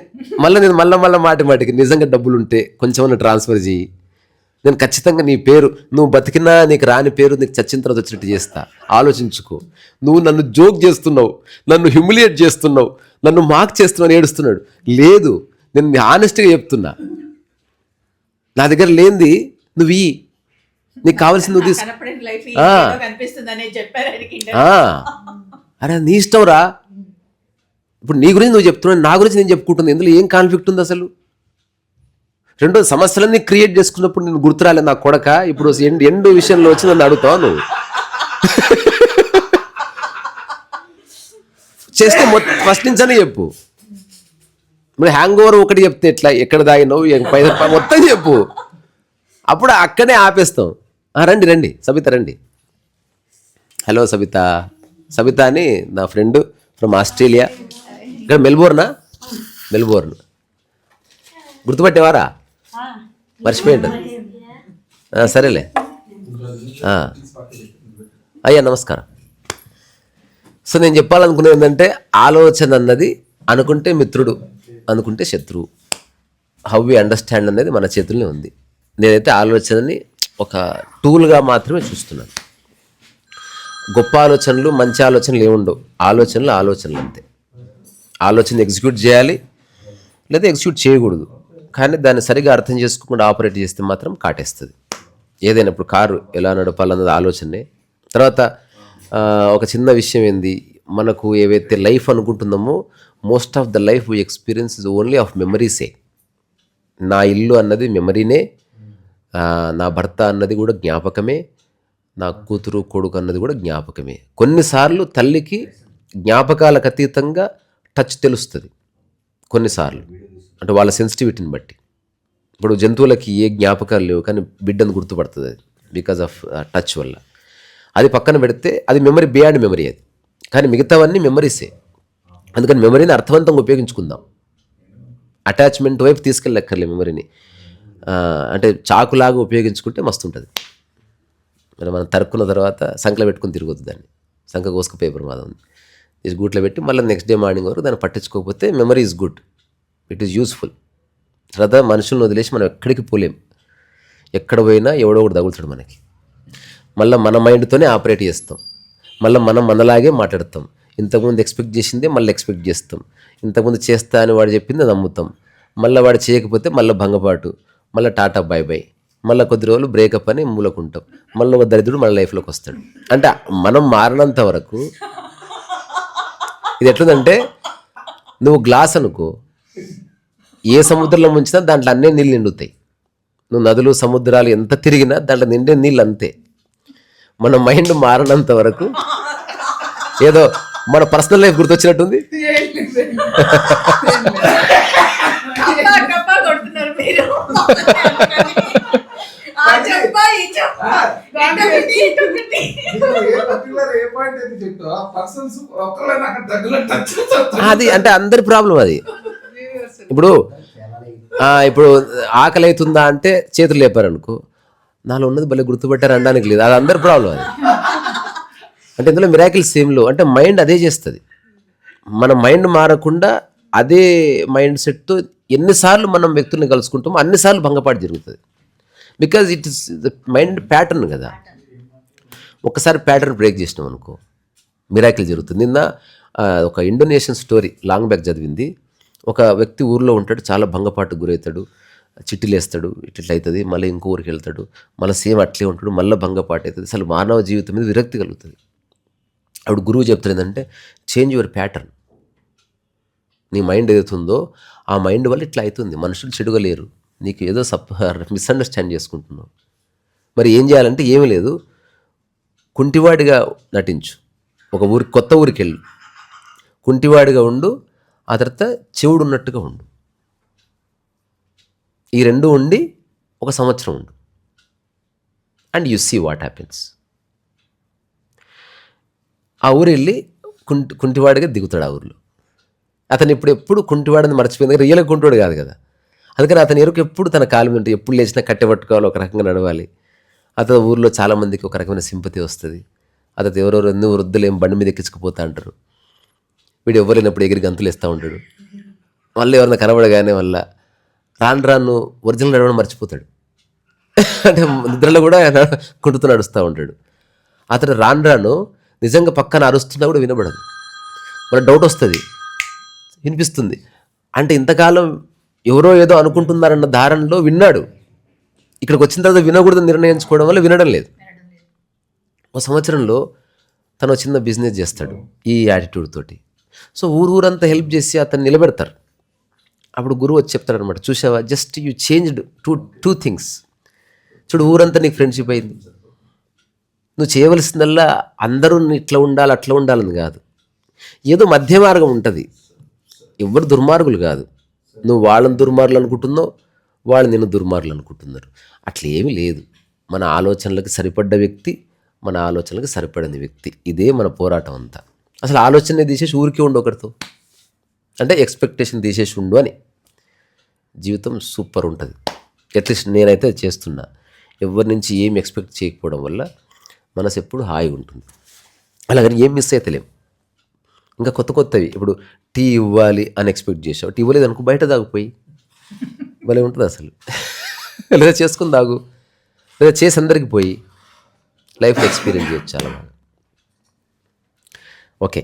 నేను మళ్ళీ మాటికి నిజంగా డబ్బులు ఉంటే కొంచెం ట్రాన్స్ఫర్ చేయి, నేను ఖచ్చితంగా నీ పేరు, నువ్వు బతికినా నీకు రాని పేరు నీకు చచ్చిన తర్వాత వచ్చినట్టు చేస్తా. ఆలోచించుకో, నువ్వు నన్ను జోక్ చేస్తున్నావు, నన్ను హ్యూమిలియేట్ చేస్తున్నావు, నన్ను మార్క్ చేస్తున్నావు ఏడుస్తున్నాడు. లేదు, నేను హానెస్ట్గా చెప్తున్నా, నా దగ్గర లేనిది నువ్వు ఇయ్యి, నీకు కావాల్సింది నువ్వు తీసు. అరే నీ ఇష్టం రా. ఇప్పుడు నీ గురించి నువ్వు చెప్తున్నావు, నా గురించి నేను చెప్పుకుంటుంది, ఇందులో ఏం కాన్ఫ్లిక్ట్ ఉంది అసలు? రెండో సమస్యలన్నీ క్రియేట్ చేసుకున్నప్పుడు నేను గుర్తురాలేదు నా కొడక. ఇప్పుడు ఎండు విషయంలో వచ్చి నన్ను అడుగుతావు నువ్వు. చేస్తే ఫస్ట్ నుంచనే చెప్పు. మరి హ్యాంగ్ ఓవర్ ఒకటి చెప్తే ఎట్లా, ఎక్కడ దాగినావు, మొత్తం చెప్పు, అప్పుడు అక్కడే ఆపేస్తాం. రండి సబిత రండి. హలో సబిత అని నా ఫ్రెండ్ ఫ్రమ్ ఆస్ట్రేలియా. ఇక్కడ మెల్బోర్న్ గుర్తుపట్టేవారా? మర్చిపోయిండు. సరేలే. అయ్యా నమస్కారం. సో నేను చెప్పాలనుకునేది ఏంటంటే, ఆలోచన అన్నది అనుకుంటే మిత్రుడు, అనుకుంటే శత్రువు. హౌ వి అండర్స్టాండ్ అనేది మన చేతుల్లోనే ఉంది. నేనైతే ఆలోచనని ఒక టూల్గా మాత్రమే చూస్తున్నాను. గొప్ప ఆలోచనలు మంచి ఆలోచనలు ఏముండవు. ఆలోచనలు అంతే. ఆలోచన ఎగ్జిక్యూట్ చేయాలి లేదా ఎగ్జిక్యూట్ చేయకూడదు. కానీ దాన్ని సరిగా అర్థం చేసుకోకుండా ఆపరేట్ చేస్తే మాత్రం కాటేస్తుంది. ఏదైనా ఇప్పుడు కారు ఎలా నడపాలన్నది ఆలోచనే. తర్వాత ఒక చిన్న విషయం ఏంది, మనకు ఏవైతే లైఫ్ అనుకుంటున్నామో most of the life we experience is only of మెమరీసే. నా ఇల్లు అన్నది మెమరీనే, నా భర్త అన్నది కూడా జ్ఞాపకమే, నా కూతురు కొడుకు అన్నది కూడా జ్ఞాపకమే. కొన్నిసార్లు తల్లికి జ్ఞాపకాలకు అతీతంగా టచ్ తెలుస్తుంది కొన్నిసార్లు, అంటే వాళ్ళ సెన్సిటివిటీని బట్టి. ఇప్పుడు జంతువులకి ఏ జ్ఞాపకాలు లేవు కానీ బిడ్డను గుర్తుపడుతుంది అది, బికాజ్ ఆఫ్ టచ్ వల్ల. అది పక్కన పెడితే అది మెమరీ, బియాండ్ మెమరీ అది. కానీ మిగతావన్నీ మెమరీసే. అందుకని మెమరీని అర్థవంతంగా ఉపయోగించుకుందాం. అటాచ్మెంట్ వైపు తీసుకెళ్ళక్కర్లే మెమరీని. అంటే చాకులాగా ఉపయోగించుకుంటే మస్తు ఉంటుంది. మనం తరుక్కున్న తర్వాత సంకలో పెట్టుకుని తిరగొద్దు దాన్ని. సంక కోసుకుపోయే ప్రమాదం ఉంది. ఇది గూట్లో పెట్టి మళ్ళీ నెక్స్ట్ డే మార్నింగ్ వరకు దాన్ని పట్టించుకోకపోతే memory is good, it is useful. తర్వాత మనుషులను వదిలేసి మనం ఎక్కడికి పోలేం. ఎక్కడ పోయినా ఎవడో ఒకటి తగులుతాడు మనకి. మళ్ళీ మన మైండ్తోనే ఆపరేట్ చేస్తాం. మళ్ళీ మనం మనలాగే మాట్లాడతాం. ఇంతకుముందు ఎక్స్పెక్ట్ చేసిందే మళ్ళీ ఎక్స్పెక్ట్ చేస్తాం. ఇంతకుముందు చేస్తా అని వాడు చెప్పింది నమ్ముతాం. మళ్ళీ వాడు చేయకపోతే మళ్ళీ భంగపాటు, మళ్ళీ టాటా బై బై, మళ్ళీ కొద్ది రోజులు బ్రేకప్ అని మూలకుంటాం. మళ్ళీ ఒక దరిద్రుడు మన లైఫ్లోకి వస్తాడు. అంటే మనం మారినంత వరకు ఇది ఎట్లుందంటే, నువ్వు గ్లాస్ అనుకో, ఏ సముద్రంలో ముంచినా దాంట్లో అన్నీ నీళ్ళు నిండుతాయి. నువ్వు నదులు సముద్రాలు ఎంత తిరిగినా దాంట్లో నిండే నీళ్ళు అంతే. మన మైండ్ మారినంత వరకు ఏదో మన పర్సనల్ లైఫ్ గుర్తొచ్చినట్టుంది. అది అంటే అందరి ప్రాబ్లం అది. ఇప్పుడు ఇప్పుడు ఆకలి అవుతుందా అంటే చేతులు లేపారనుకో, నాలో ఉన్నది భలే గుర్తుపెట్టారు అనడానికి లేదు, అది అందరి ప్రాబ్లం అది. అంటే ఇందులో మిరాకిల్ సేమ్లో అంటే మైండ్ అదే చేస్తుంది. మన మైండ్ మారకుండా అదే మైండ్ సెట్తో ఎన్నిసార్లు మనం వ్యక్తుల్ని కలుసుకుంటామో అన్నిసార్లు భంగపాటు జరుగుతుంది. Because it is the mind pattern కదా. ఒక్కసారి ప్యాటర్న్ బ్రేక్ చేసినాం అనుకో మిరాకిల్ జరుగుతుంది. నిన్న ఒక ఇండోనేషియన్ స్టోరీ లాంగ్ బ్యాక్ చదివింది. ఒక వ్యక్తి ఊర్లో ఉంటాడు, చాలా భంగపాటుకు గురవుతాడు, చిట్టీలు వేస్తాడు, ఇట్లా అవుతుంది, మళ్ళీ ఇంకో ఊరికి వెళ్తాడు, మళ్ళీ సేమ్ అట్లే ఉంటాడు, మళ్ళీ భంగపాటు అవుతుంది, అసలు మానవ జీవితం మీద విరక్తి కలుగుతుంది. అప్పుడు గురువు చెప్తారు ఏంటంటే చేంజ్ యువర్ ప్యాటర్న్. నీ మైండ్ ఏదైతుందో ఆ మైండ్ వల్ల ఇట్లా అవుతుంది. మనుషులు చెడుగా లేరు, నీకు ఏదో మిస్అండర్స్టాండ్ చేసుకుంటున్నావు. మరి ఏం చేయాలంటే ఏమీ లేదు, కుంటివాడిగా నటించు, ఒక కొత్త ఊరికి వెళ్ళు, కుంటివాడిగా ఉండు, ఆ తర్వాత చెవుడు ఉన్నట్టుగా ఉండు. ఈ రెండు ఉండి 1 సంవత్సరం ఉండు, and you see what happens. ఆ ఊరు వెళ్ళి కుంటివాడిగా దిగుతాడు ఆ ఊరిలో. అతను ఎప్పుడు కుంటివాడిని మర్చిపోయింది, రియల్గా కుంటివాడు కాదు కదా. అందుకని అతని ఎరుకు ఎప్పుడు తన కాలు మీద ఉంటుంది, ఎప్పుడు లేచినా కట్టె పట్టుకోవాలి, ఒక రకంగా నడవాలి. అతను ఊర్లో చాలామందికి ఒక రకమైన సింపతి వస్తుంది. అతను ఎవరెవరు ఎన్నో వృద్ధులు ఏం బండి మీద ఎక్కించుకుపోతా అంటారు, వీడు ఎవరు లేనప్పుడు ఎగిరి గంతులు వేస్తూ ఉంటాడు. మళ్ళీ ఎవరైనా కనబడగానే వల్ల రాను ఒరిజినల్ నడవడం మర్చిపోతాడు. అంటే నిద్రలో కూడా కుంటుతూ నడుస్తూ ఉంటాడు. అతను రాను నిజంగా పక్కన అరుస్తున్నా కూడా వినబడదు. మన డౌట్ వస్తుంది, వినిపిస్తుంది అంటే ఇంతకాలం ఎవరో ఏదో అనుకుంటున్నారన్న ధారణలో విన్నాడు. ఇక్కడికి వచ్చిన తర్వాత వినకూడదు నిర్ణయించుకోవడం వల్ల వినడం లేదు. 1 సంవత్సరంలో తను చిన్న బిజినెస్ చేస్తాడు ఈ యాటిట్యూడ్ తోటి. సో ఊరంతా హెల్ప్ చేసి అతను నిలబెడతారు. అప్పుడు గురువు వచ్చి చెప్తాడనమాట, చూసావా, just you changed two things. చూడు, ఊరంతా నీకు ఫ్రెండ్షిప్ అయింది. నువ్వు చేయవలసిందల్లా అందరూ ఇట్లా ఉండాలి అట్లా ఉండాలని కాదు, ఏదో మధ్య మార్గం ఉంటుంది. ఎవరు దుర్మార్గులు కాదు, నువ్వు వాళ్ళని దుర్మార్గులు అనుకుంటున్నావు, వాళ్ళు నిన్ను దుర్మార్గులు అనుకుంటున్నారు. అట్లా ఏమీ లేదు. మన ఆలోచనలకు సరిపడ్డ వ్యక్తి, మన ఆలోచనలకు సరిపడని వ్యక్తి, ఇదే మన పోరాటం అంతా. అసలు ఆలోచన తీసేసి ఊరికే ఉండు ఒకరితో, అంటే ఎక్స్పెక్టేషన్ తీసేసి ఉండు అని. జీవితం సూపర్ ఉంటుంది. అట్లీస్ట్ నేనైతే చేస్తున్నా. ఎవరి నుంచి ఏం ఎక్స్పెక్ట్ చేయకపోవడం వల్ల మనసు ఎప్పుడు హాయిగా ఉంటుంది. అలాగని ఏం మిస్ అవుతలేం. ఇంకా కొత్తవి ఇప్పుడు టీ ఇవ్వాలి అని ఎక్స్పెక్ట్ చేసావు, టీ ఇవ్వలేదు అనుకో, బయట తాగిపోయి భలే ఉంటుంది అసలు. లేదా చేసుకుని తాగు, లేదా చేసి అందరికి పోయి లైఫ్లో ఎక్స్పీరియన్స్ చేయొచ్చు చాలా బాగా. ఓకే.